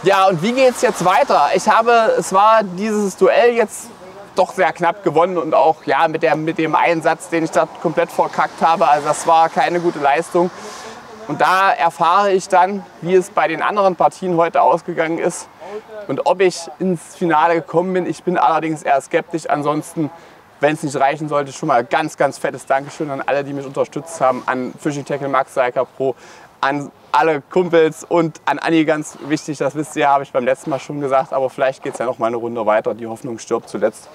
Ja, und wie geht's jetzt weiter? Es war dieses Duell jetzt doch sehr knapp gewonnen und auch ja, mit dem Einsatz, den ich da komplett verkackt habe. Also das war keine gute Leistung. Und da erfahre ich dann, wie es bei den anderen Partien heute ausgegangen ist und ob ich ins Finale gekommen bin. Ich bin allerdings eher skeptisch. Ansonsten, wenn es nicht reichen sollte, schon mal ganz, ganz fettes Dankeschön an alle, die mich unterstützt haben, an Fishing Tackle Max Cycler Pro, an alle Kumpels und an Anni, ganz wichtig, das wisst ihr ja, habe ich beim letzten Mal schon gesagt, aber vielleicht geht es ja noch mal eine Runde weiter. Die Hoffnung stirbt zuletzt.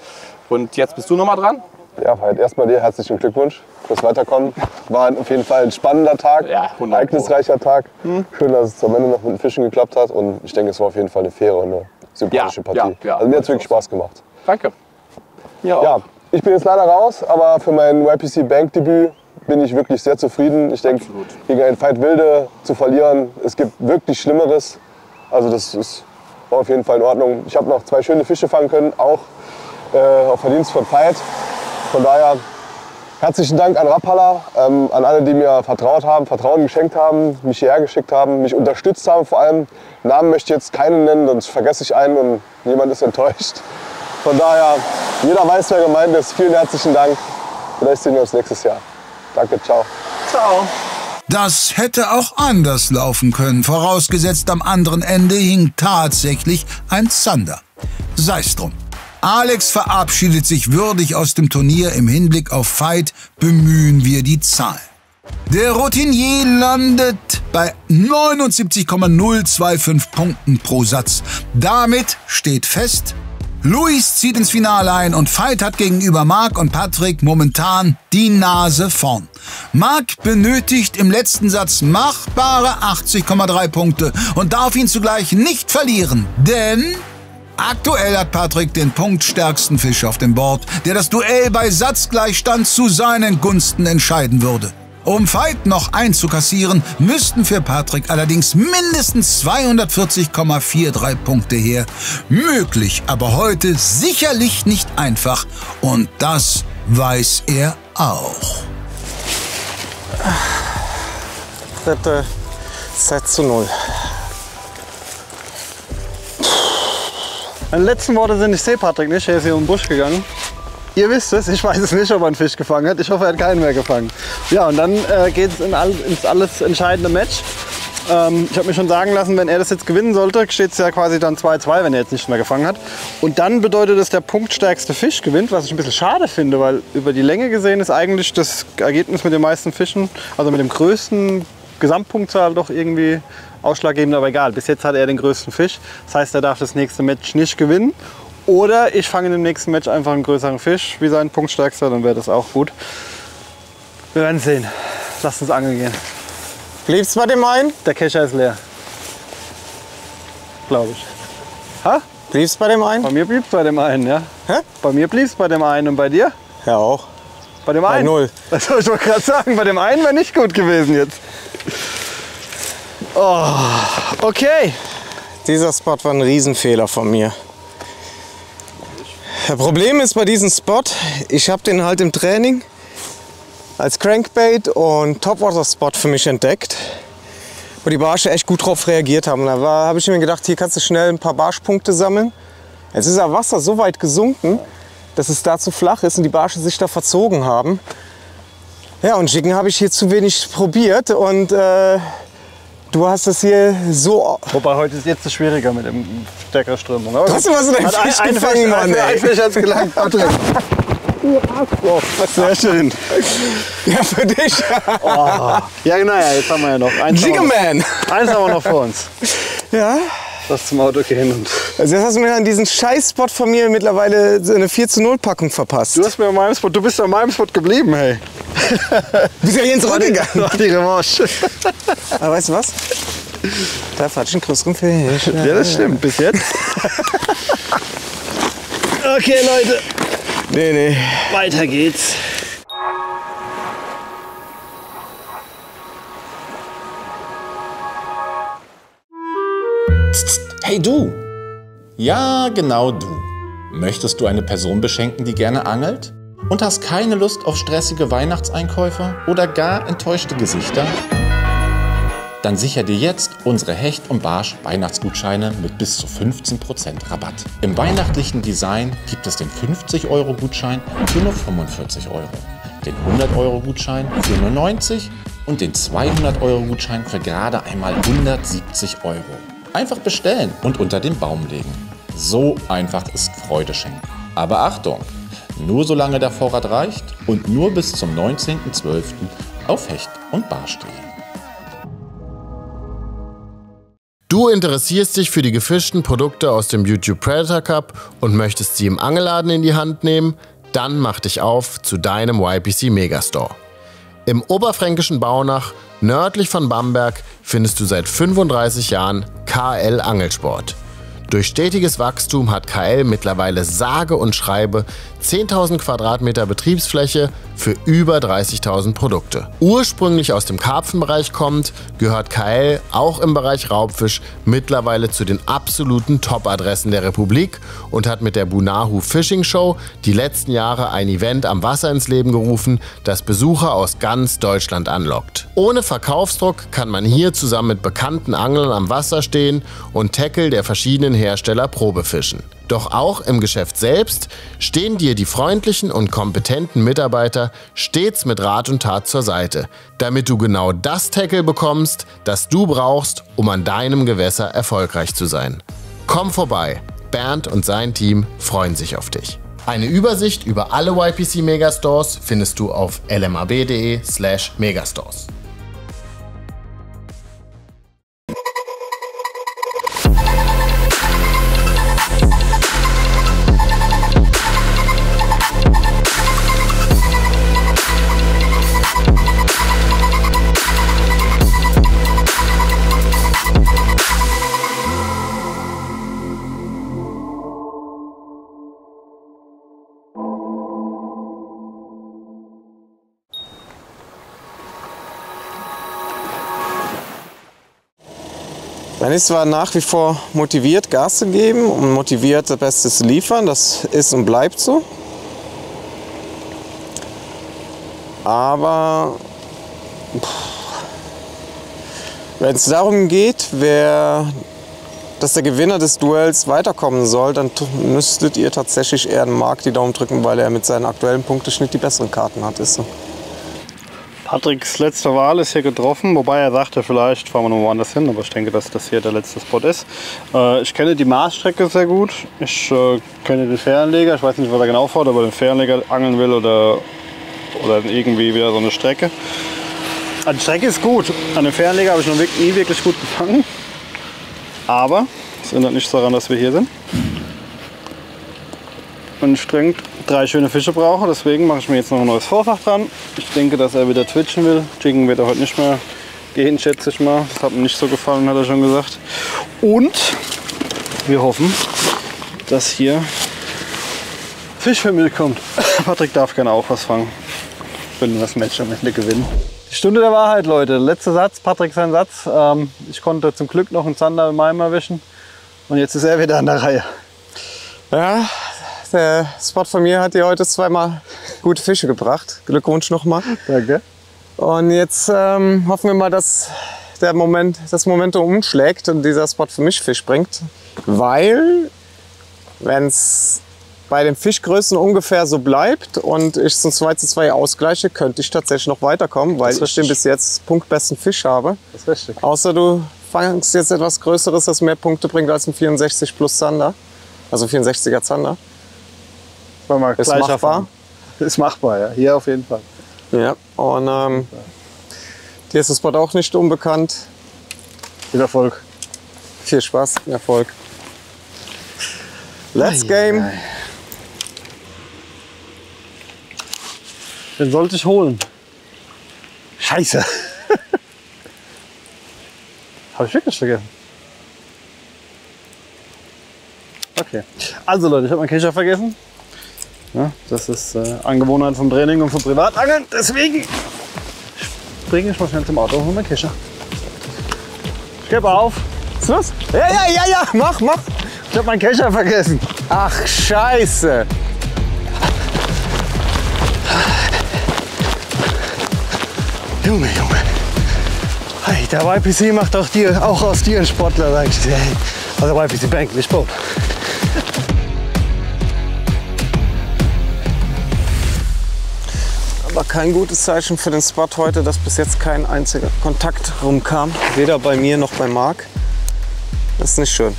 Und jetzt bist du noch mal dran. Ja, halt erstmal dir herzlichen Glückwunsch fürs Weiterkommen. War auf jeden Fall ein spannender Tag, ein ereignisreicher Tag. Schön, dass es am Ende noch mit dem Fischen geklappt hat und ich denke, es war auf jeden Fall eine faire und eine sympathische Partie. Also mir hat es wirklich Spaß gemacht. Danke. Ja, ich bin jetzt leider raus, aber für mein YPC Bank Debüt bin ich wirklich sehr zufrieden. Ich denke, gegen einen Veit Wilde zu verlieren, es gibt wirklich Schlimmeres. Also das war auf jeden Fall in Ordnung. Ich habe noch 2 schöne Fische fangen können, auch auf Verdienst von Veit. Von daher herzlichen Dank an Rapala, an alle, die mir vertraut haben, Vertrauen geschenkt haben, mich hierher geschickt haben, mich unterstützt haben vor allem. Namen möchte ich jetzt keinen nennen, sonst vergesse ich einen und jemand ist enttäuscht. Von daher, jeder weiß, wer gemeint ist. Vielen herzlichen Dank. Vielleicht sehen wir uns nächstes Jahr. Danke, ciao. Ciao. Das hätte auch anders laufen können, vorausgesetzt am anderen Ende hing tatsächlich ein Zander. Sei's drum. Alex verabschiedet sich würdig aus dem Turnier. Im Hinblick auf Veit bemühen wir die Zahlen. Der Routinier landet bei 79,025 Punkten pro Satz. Damit steht fest, Luis zieht ins Finale ein und Veit hat gegenüber Marc und Patrick momentan die Nase vorn. Marc benötigt im letzten Satz machbare 80,3 Punkte und darf ihn zugleich nicht verlieren, denn aktuell hat Patrick den punktstärksten Fisch auf dem Board, der das Duell bei Satzgleichstand zu seinen Gunsten entscheiden würde. Um Veit noch einzukassieren, müssten für Patrick allerdings mindestens 240,43 Punkte her. Möglich, aber heute sicherlich nicht einfach. Und das weiß er auch. Dritte Set zu 0. Meine letzten Worte sind, ich sehe Patrick nicht, er ist hier um den Busch gegangen. Ihr wisst es, ich weiß es nicht, ob er einen Fisch gefangen hat. Ich hoffe, er hat keinen mehr gefangen. Ja, und dann geht es ins alles entscheidende Match. Ich habe mir schon sagen lassen, wenn er das jetzt gewinnen sollte, steht es ja quasi dann 2-2, wenn er jetzt nicht mehr gefangen hat. Und dann bedeutet es, der punktstärkste Fisch gewinnt, was ich ein bisschen schade finde, weil über die Länge gesehen ist eigentlich das Ergebnis mit den meisten Fischen, also mit dem größten Gesamtpunktzahl doch irgendwie ausschlaggebend, aber egal. Bis jetzt hat er den größten Fisch. Das heißt, er darf das nächste Match nicht gewinnen. Oder ich fange in dem nächsten Match einfach einen größeren Fisch wie sein punktstärkster, dann wäre das auch gut. Wir werden sehen. Lasst uns angeln gehen. Blieb's bei dem einen? Der Kescher ist leer. Glaube ich. Ha? Blieb's bei dem einen? Bei mir blieb's bei dem einen, ja. Hä? Bei mir blieb's bei dem einen und bei dir? Ja, auch. Bei dem einen? Bei 0. Das wollte ich doch gerade sagen. Bei dem einen wäre nicht gut gewesen jetzt. Oh, okay. Dieser Spot war ein Riesenfehler von mir. Das Problem ist bei diesem Spot, ich habe den halt im Training als Crankbait und Topwater-Spot für mich entdeckt, wo die Barsche echt gut drauf reagiert haben. Da habe ich mir gedacht, hier kannst du schnell ein paar Barschpunkte sammeln. Jetzt ist das Wasser so weit gesunken, dass es da zu flach ist und die Barsche sich da verzogen haben. Ja, und Jiggen habe ich hier zu wenig probiert und du hast das hier so... Wobei heute ist jetzt schwieriger mit dem stärkeren Strömung. Trotzdem hast du deinen Fisch gefangen, Mann, ey. Ein Fisch hat's gelangt, Patrick. Sehr schön. Ja, für dich. Oh. Ja, naja, jetzt haben wir ja noch. Jiggerman. Eins haben wir noch vor uns. Ja. Das zum Auto gehen. Und also jetzt hast du mir an diesen Scheiß-Spot von mir mittlerweile eine 4:0-Packung verpasst. Du bist an meinem Spot geblieben, hey. Du bist ja hier ins Rückgegangen. Das war die Revanche. Aber weißt du was? Da hatte ich einen größeren Fisch. Ja, das stimmt. Bis jetzt. Okay, Leute. Nee. Weiter geht's. Hey du! Ja, genau du. Möchtest du eine Person beschenken, die gerne angelt? Und hast keine Lust auf stressige Weihnachtseinkäufe oder gar enttäuschte Gesichter? Dann sicher dir jetzt unsere Hecht- und Barsch-Weihnachtsgutscheine mit bis zu 15% Rabatt. Im weihnachtlichen Design gibt es den 50-Euro-Gutschein für nur 45 Euro, den 100-Euro-Gutschein für nur 90 und den 200-Euro-Gutschein für gerade einmal 170 Euro. Einfach bestellen und unter den Baum legen. So einfach ist Freude schenken. Aber Achtung! Nur solange der Vorrat reicht und nur bis zum 19.12. auf Hecht und Barsch.de. Du interessierst dich für die gefischten Produkte aus dem YouTube Predator Cup und möchtest sie im Angelladen in die Hand nehmen? Dann mach dich auf zu deinem YPC Megastore. Im oberfränkischen Baunach, nördlich von Bamberg, findest du seit 35 Jahren KL Angelsport. Durch stetiges Wachstum hat KL mittlerweile sage und schreibe 10.000 Quadratmeter Betriebsfläche für über 30.000 Produkte. Ursprünglich aus dem Karpfenbereich kommend, gehört KL auch im Bereich Raubfisch mittlerweile zu den absoluten Top-Adressen der Republik und hat mit der Bunahu Fishing Show die letzten Jahre ein Event am Wasser ins Leben gerufen, das Besucher aus ganz Deutschland anlockt. Ohne Verkaufsdruck kann man hier zusammen mit bekannten Anglern am Wasser stehen und Tackle der verschiedenen Hersteller probefischen. Doch auch im Geschäft selbst stehen dir die freundlichen und kompetenten Mitarbeiter stets mit Rat und Tat zur Seite, damit du genau das Tackle bekommst, das du brauchst, um an deinem Gewässer erfolgreich zu sein. Komm vorbei, Bernd und sein Team freuen sich auf dich. Eine Übersicht über alle YPC Megastores findest du auf lmab.de/megastores. Man ist zwar nach wie vor motiviert, Gas zu geben und motiviert, das Beste zu liefern. Das ist und bleibt so. Aber wenn es darum geht, dass der Gewinner des Duells weiterkommen soll, dann müsstet ihr tatsächlich eher den Marc die Daumen drücken, weil er mit seinem aktuellen Punkteschnitt die besseren Karten hat. Ist so. Patricks letzte Wahl ist hier getroffen, wobei er sagte, vielleicht fahren wir noch woanders hin, aber ich denke, dass das hier der letzte Spot ist. Ich kenne die Maßstrecke sehr gut, ich kenne den Fährenleger, ich weiß nicht, was er genau fährt, ob er den Fährenleger angeln will oder irgendwie wieder so eine Strecke. Die Strecke ist gut, an dem Fährenleger habe ich noch nie wirklich gut gefangen, aber es ändert nichts daran, dass wir hier sind. Und ich dringend 3 schöne Fische brauche, deswegen mache ich mir jetzt noch ein neues Vorfach dran. Ich denke, dass er wieder twitchen will. Jiggen wird er heute nicht mehr gehen, schätze ich mal. Das hat ihm nicht so gefallen, hat er schon gesagt. Und wir hoffen, dass hier Fisch für Milch kommt. Patrick darf gerne auch was fangen. Ich will das Match am Ende gewinnen. Die Stunde der Wahrheit, Leute. Letzter Satz, Patrick sein Satz. Ich konnte zum Glück noch einen Zander im Maim erwischen. Und jetzt ist er wieder an der Reihe. Ja, der Spot von mir hat dir heute 2-mal gute Fische gebracht. Glückwunsch nochmal. Danke. Und jetzt hoffen wir mal, dass das Momentum umschlägt und dieser Spot für mich Fisch bringt. Weil, wenn es bei den Fischgrößen ungefähr so bleibt und ich zum 2:2 ausgleiche, könnte ich tatsächlich noch weiterkommen, weil ich den bis jetzt punktbesten Fisch habe. Das ist richtig. Außer du fangst jetzt etwas Größeres, das mehr Punkte bringt als ein 64 plus Zander. Also 64er Zander. Ist machbar. Ist machbar, ja. Hier auf jeden Fall. Ja, und dir ist das Spot auch nicht unbekannt. Viel Erfolg. Viel Spaß, Erfolg. Let's game. Den sollte ich holen. Scheiße. Habe ich wirklich vergessen. Okay. Also Leute, ich habe meinen Kescher vergessen. Ja, das ist Angewohnheit vom Training und vom Privatangeln. Deswegen springe ich mal schnell zum Auto und hole meinen Kescher. Ich gebe auf. Ist los? Ja, mach. Ich habe meinen Kescher vergessen. Ach, Scheiße. Junge. Hey, der YPC macht auch aus dir einen Sportler, sag ich dir. Also YPC Bank, nicht Boot. Aber kein gutes Zeichen für den Spot heute, dass bis jetzt kein einziger Kontakt rumkam. Weder bei mir noch bei Marc. Das ist nicht schön.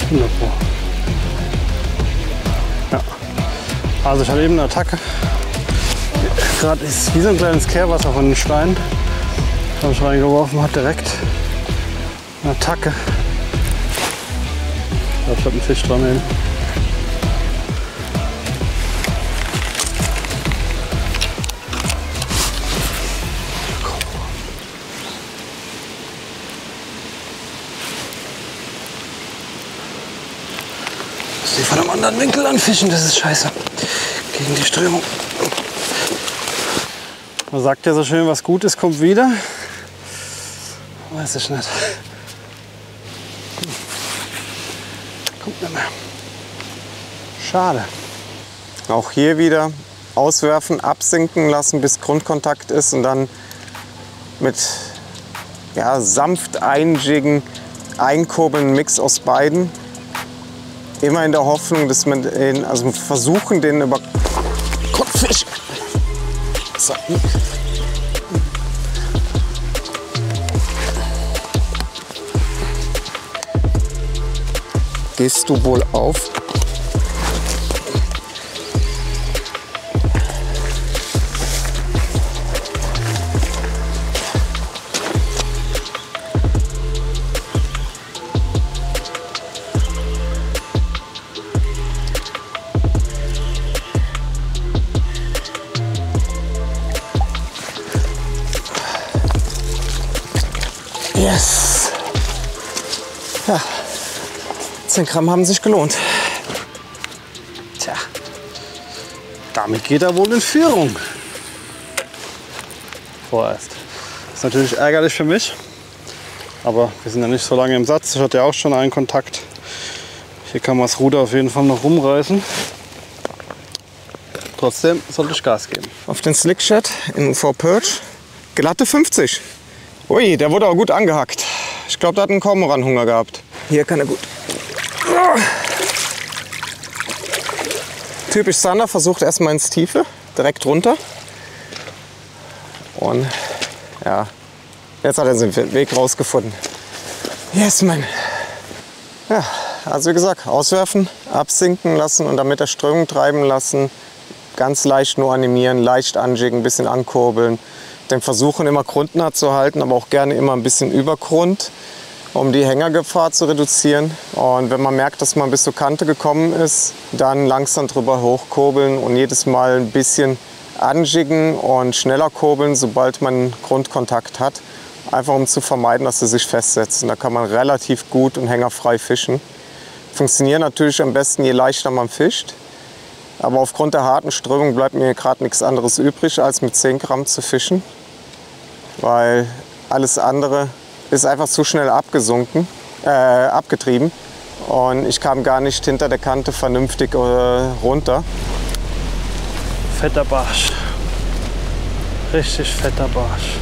Wunderbar. Ja. Also ich hatte eben eine Attacke. Gerade ist wie so ein kleines Kehrwasser von den Steinen. Habe ich reingeworfen, hat direkt eine Attacke. Ich habe einen Fisch dran hin. Die von einem anderen Winkel anfischen, das ist scheiße. Gegen die Strömung. Man sagt ja so schön, was gut ist, kommt wieder. Weiß ich nicht. Kommt nicht mehr. Schade. Auch hier wieder auswerfen, absinken lassen, bis Grundkontakt ist und dann mit sanft einjiggen, einkurbeln, Mix aus beiden. Immer in der Hoffnung, dass man versuchen, den über Kopffisch. So. Gehst du wohl auf? Yes! Ja, 10 Gramm haben sich gelohnt. Tja, damit geht er wohl in Führung. Vorerst. Ist natürlich ärgerlich für mich, aber wir sind ja nicht so lange im Satz. Ich hatte ja auch schon einen Kontakt. Hier kann man das Ruder auf jeden Fall noch rumreißen. Trotzdem sollte ich Gas geben. Auf den Slickshot in UV Perch. Glatte 50. Ui, der wurde aber gut angehackt. Ich glaube, der hat einen Kormoran-Hunger gehabt. Hier kann er gut. Typisch Sander, versucht erstmal ins Tiefe, direkt runter. Und ja, jetzt hat er den Weg rausgefunden. Yes, man. Ja, also wie gesagt, auswerfen, absinken lassen und dann mit der Strömung treiben lassen. Ganz leicht nur animieren, leicht anjiggen, ein bisschen ankurbeln. Den versuchen immer grundnah zu halten, aber auch gerne immer ein bisschen über Grund, um die Hängergefahr zu reduzieren. Und wenn man merkt, dass man bis zur Kante gekommen ist, dann langsam drüber hochkurbeln und jedes Mal ein bisschen anjiggen und schneller kurbeln, sobald man Grundkontakt hat. Einfach um zu vermeiden, dass sie sich festsetzen. Da kann man relativ gut und hängerfrei fischen. Funktioniert natürlich am besten, je leichter man fischt. Aber aufgrund der harten Strömung bleibt mir gerade nichts anderes übrig, als mit 10 Gramm zu fischen. Weil alles andere ist einfach zu schnell abgetrieben. Und ich kam gar nicht hinter der Kante vernünftig runter. Fetter Barsch. Richtig fetter Barsch.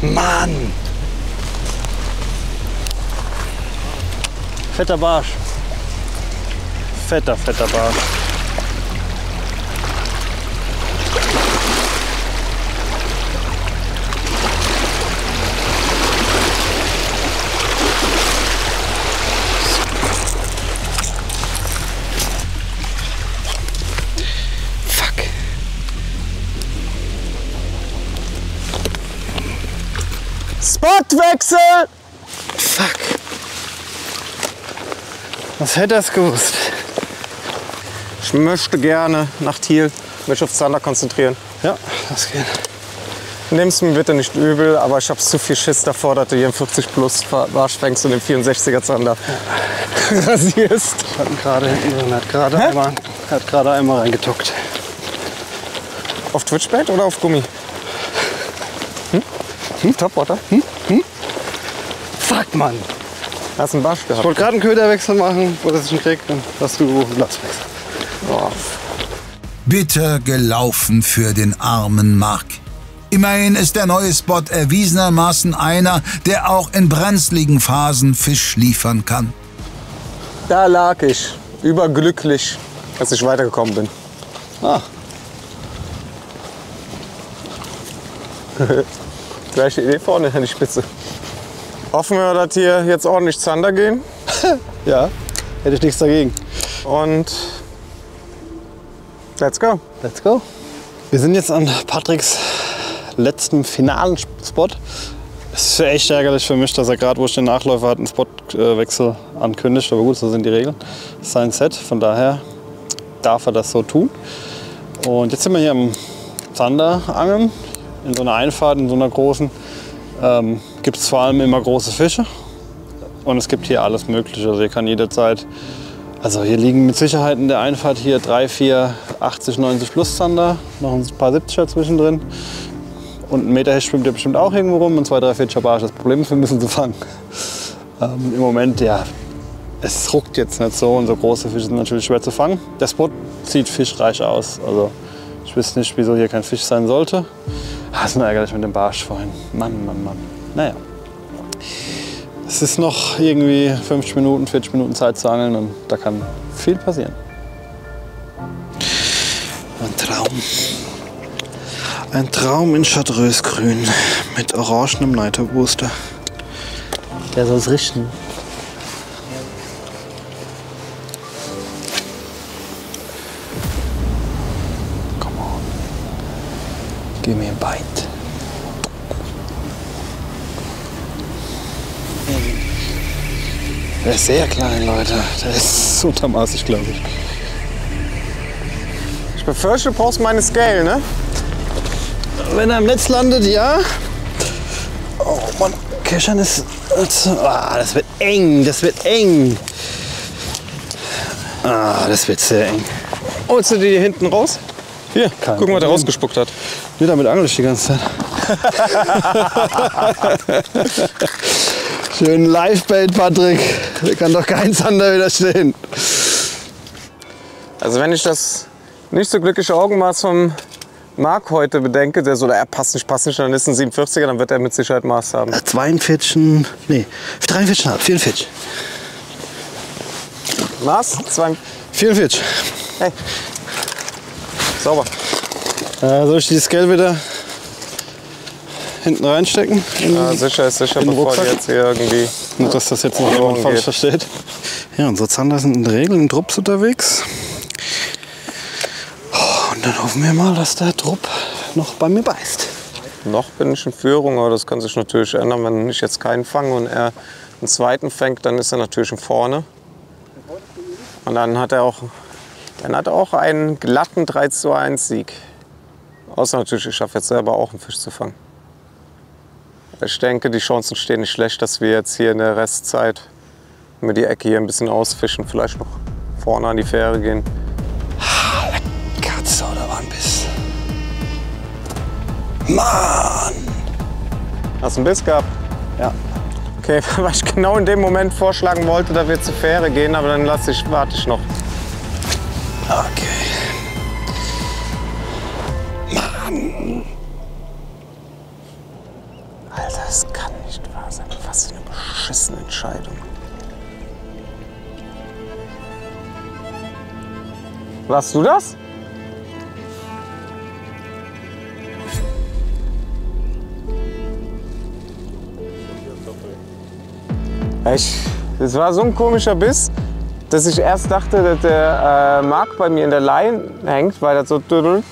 Mann! Fetter Barsch. Fetter Barsch. Spotwechsel! Fuck. Was hätte er es gewusst? Ich möchte gerne nach Thiel mich auf Zander konzentrieren. Ja, das geht. Nimm's mir bitte nicht übel, aber ich habe zu viel Schiss davor, dass du hier im 40 Plus Barsch fängst und den 64er Zander rasierst. Ich hatte gerade hinten drin, hat gerade einmal reingetuckt. Auf Twitchbait oder auf Gummi? Topwater? Fuck, Mann! Hast du einen Barsch gehabt? Ich wollte gerade einen Köderwechsel machen, wo das nicht kriegt, dann hast du einen Platzwechsel. Oh. Bitter gelaufen für den armen Mark. Immerhin ist der neue Spot erwiesenermaßen einer, der auch in brenzligen Phasen Fisch liefern kann. Da lag ich, überglücklich, dass ich weitergekommen bin. Ah. Gleiche Idee vorne an die Spitze. Hoffen wir, dass hier jetzt ordentlich Zander gehen. Ja, hätte ich nichts dagegen. Und let's go. Let's go. Wir sind jetzt an Patricks letzten finalen Spot. Es ist echt ärgerlich für mich, dass er gerade, wo ich den Nachläufer hatte, einen Spotwechsel ankündigt. Aber gut, so sind die Regeln. Das ist sein Set, von daher darf er das so tun. Und jetzt sind wir hier am Zanderangeln. In so einer Einfahrt, in so einer großen, gibt es vor allem immer große Fische. Und es gibt hier alles Mögliche. Also hier kann jederzeit, also hier liegen mit Sicherheit in der Einfahrt hier 3, 4, 80, 90 plus Zander. Noch ein paar 70er zwischendrin. Und ein Meter Hecht schwimmt hier bestimmt auch irgendwo rum. Und 2, 3, 4 Barsch. Das Problem ist, wir müssen sie fangen. Im Moment, ja, es ruckt jetzt nicht so. Und so große Fische sind natürlich schwer zu fangen. Der Spot sieht fischreich aus. Also ich wüsste nicht, wieso hier kein Fisch sein sollte. Das ist nur ärgerlich mit dem Barsch vorhin. Mann, Mann, Mann. Naja. Es ist noch irgendwie 50 Minuten, 40 Minuten Zeit zu angeln und da kann viel passieren. Ein Traum. Ein Traum in Chartreusgrün mit orangenem Nitro Booster. Der soll es richten. Give me a bite. Der ist sehr klein, Leute. Der ist untermaßig, glaube ich. Ich befürchte, du brauchst meine Scale, ne? Wenn er im Netz landet, ja. Oh Mann, Keschern ist... das wird eng, das wird eng. Das wird sehr eng. Holst du die hier hinten raus? Hier, guck mal, was der rausgespuckt hat. Nee, damit angel ich die ganze Zeit. Schön Live-Bait, Patrick. Da kann doch kein Zander widerstehen. Also wenn ich das nicht so glückliche Augenmaß vom Marc heute bedenke, der so, er passt nicht, dann ist ein 47er, dann wird er mit Sicherheit Maß haben. 42, nee, 43,5, 44. Maß? 44. Hey. Sauber. Soll ich die Scale wieder hinten reinstecken? Ja, sicher ist sicher, bevor die jetzt hier irgendwie... Nicht, dass das jetzt noch jemand falsch versteht. Ja, unsere Zander sind in der Regel in Trupps unterwegs. Und dann hoffen wir mal, dass der Trupp noch bei mir beißt. Noch bin ich in Führung, aber das kann sich natürlich ändern. Wenn ich jetzt keinen fange und er einen zweiten fängt, dann ist er natürlich in vorne. Und dann hat er auch einen glatten 3:1 Sieg. Außer natürlich, ich schaffe jetzt selber auch einen Fisch zu fangen. Ich denke, die Chancen stehen nicht schlecht, dass wir jetzt hier in der Restzeit mit die Ecke hier ein bisschen ausfischen. Vielleicht noch vorne an die Fähre gehen. Katze, da war ein Biss. Mann! Hast du einen Biss gehabt? Ja. Okay, weil ich genau in dem Moment vorschlagen wollte, dass wir zur Fähre gehen, aber dann warte ich noch. Okay. Mann! Alter, das kann nicht wahr sein. Was für eine beschissene Entscheidung. Warst du das? Das war so ein komischer Biss, dass ich erst dachte, dass der Marc bei mir in der Line hängt, weil das so düdelt.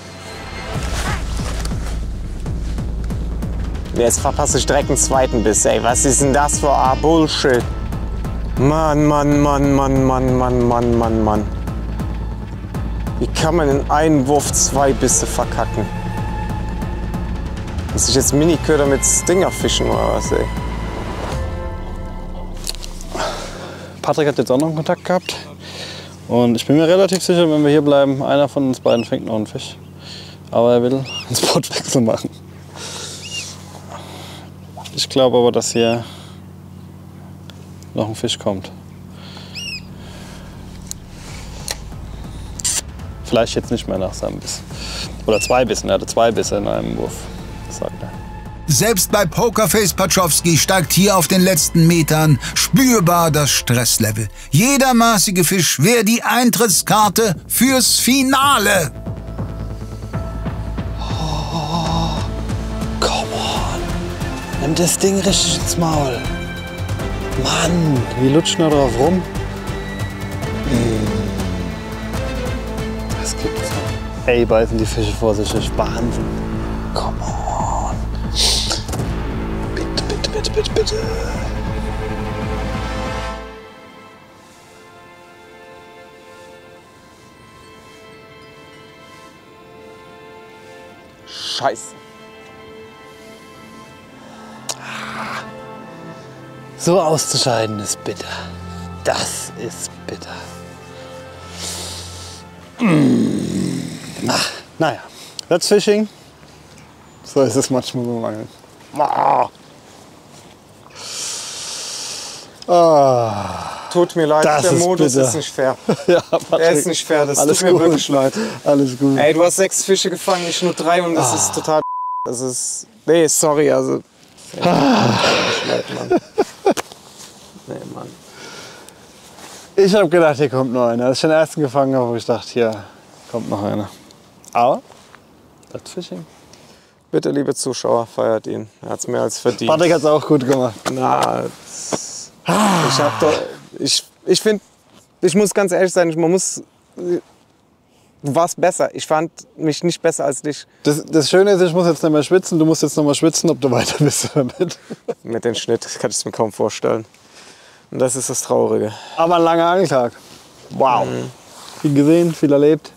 Jetzt verpasse ich direkt einen zweiten Biss, ey. Was ist denn das für ein Bullshit? Mann, Mann, Mann, Mann, Mann, Mann, Mann, Mann, Mann. Wie kann man in einem Wurf 2 Bisse verkacken? Muss ich jetzt Miniköder mit Stinger fischen oder was, ey? Patrick hat jetzt auch noch einen Kontakt gehabt. Und ich bin mir relativ sicher, wenn wir hier bleiben, einer von uns beiden fängt noch einen Fisch. Aber er will einen Spotwechsel machen. Ich glaube aber, dass hier noch ein Fisch kommt. Vielleicht jetzt nicht mehr nach seinem Biss. Oder 2 Bissen. Er hatte 2 Bisse in einem Wurf, sagt er. Selbst bei Pokerface Paczowski steigt hier auf den letzten Metern spürbar das Stresslevel. Jeder maßige Fisch wäre die Eintrittskarte fürs Finale. Oh, come on. Nimm das Ding richtig ins Maul. Mann, wie lutscht er drauf rum? Das gibt's nicht. Ey, beißen die Fische vorsichtig. Wahnsinn. Come on. Bitte, bitte, bitte, bitte, bitte. Scheiße. So auszuscheiden ist bitter. Das ist bitter. Naja, that's fishing. So ist es manchmal beim Angeln. Tut mir leid, der Modus ist nicht fair. Ja, der ist nicht fair, das alles tut mir gut. wirklich leid. Alles gut. Ey, du hast 6 Fische gefangen, ich nur 3 und das ist total... Das ist... Nee, sorry, also... Leid, Mann. Nee, Mann. Ich habe gedacht, hier kommt noch einer. Als ich den ersten gefangen habe, habe ich gedacht, hier kommt noch einer. Aber, that's fishing. Bitte, liebe Zuschauer, feiert ihn. Er hat es mehr als verdient. Patrick hat es auch gut gemacht. Na, ich hab doch... Ich finde, ich muss ganz ehrlich sein, du warst besser. Ich fand mich nicht besser als dich. Das Schöne ist, ich muss jetzt nicht mehr schwitzen. Du musst jetzt noch mal schwitzen, ob du weiter bist damit. Mit dem Schnitt kann ich es mir kaum vorstellen. Und das ist das Traurige. Aber ein langer Angeltag. Wow. Viel gesehen, viel erlebt,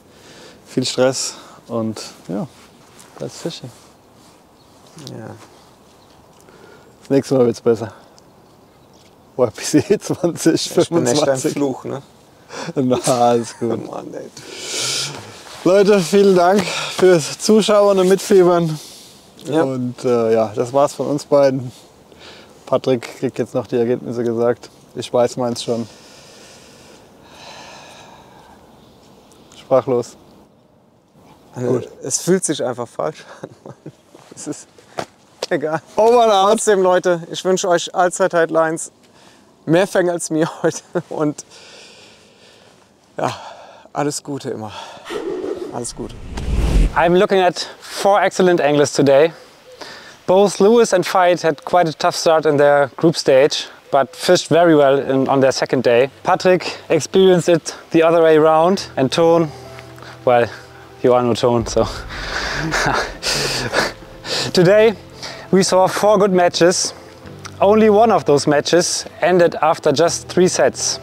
viel Stress und ja, that's fishing. Ja. Das nächste Mal wird's besser. YPC 20, Ich bin echt ein 25. Fluch, ne? Na, alles gut. Oh Mann, ey. Leute, vielen Dank fürs Zuschauen und Mitfiebern. Ja. Und ja, das war's von uns beiden. Patrick kriegt jetzt noch die Ergebnisse gesagt. Ich weiß meins schon. Sprachlos. Gut. Es fühlt sich einfach falsch an. Mann. Es ist egal. Overall. Trotzdem, Leute, ich wünsche euch Allzeit-Headlines. Mehr Fänge als mir heute. Und ja, alles Gute immer. Alles Gute. I'm looking at 4 excellent anglers today. Both Lewis and Veit had quite a tough start in their group stage, but fished very well on their second day. Patrick experienced it the other way around, and Tone, well, you are no Tone, so. Today we saw 4 good matches. Only one of those matches ended after just 3 sets.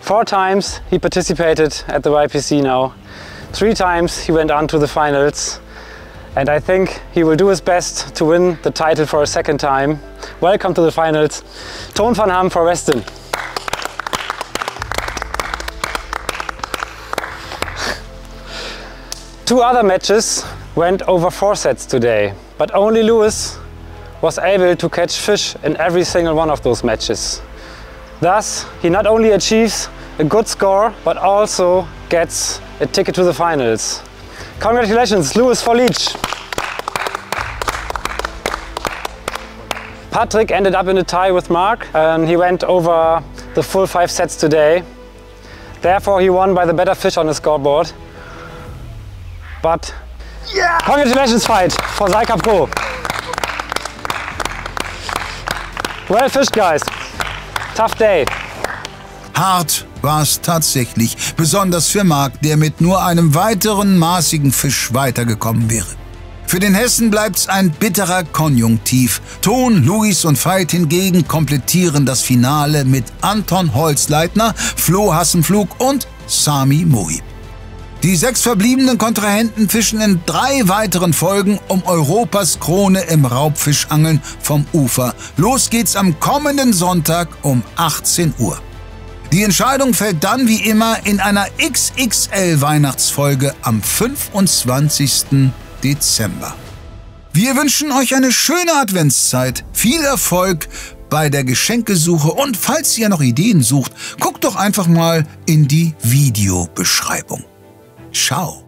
4 times he participated at the YPC now. 3 times he went on to the finals. And I think he will do his best to win the title for a second time. Welcome to the finals, Toon van Ham for Weston. Two other matches went over 4 sets today, but only Lewis was able to catch fish in every single one of those matches. Thus, he not only achieves a good score, but also gets a ticket to the finals. Congratulations, Lewis for Leach. Patrick ended up in a tie with Mark, and he went over the full 5 sets today. Therefore, he won by the better fish on the scoreboard. But yeah! Congratulations, Veit, for Seika Pro. Well fished, guys. Tough day. Hart war es tatsächlich, besonders für Mark, der mit nur einem weiteren maßigen Fisch weitergekommen wäre. Für den Hessen bleibt's ein bitterer Konjunktiv. Toon, Luis und Veit hingegen komplettieren das Finale mit Anton Holzleitner, Flo Hassenflug und Sami Mohib. Die 6 verbliebenen Kontrahenten fischen in 3 weiteren Folgen um Europas Krone im Raubfischangeln vom Ufer. Los geht's am kommenden Sonntag um 18 Uhr. Die Entscheidung fällt dann wie immer in einer XXL-Weihnachtsfolge am 25. Dezember. Wir wünschen euch eine schöne Adventszeit, viel Erfolg bei der Geschenkesuche und falls ihr noch Ideen sucht, guckt doch einfach mal in die Videobeschreibung. Ciao.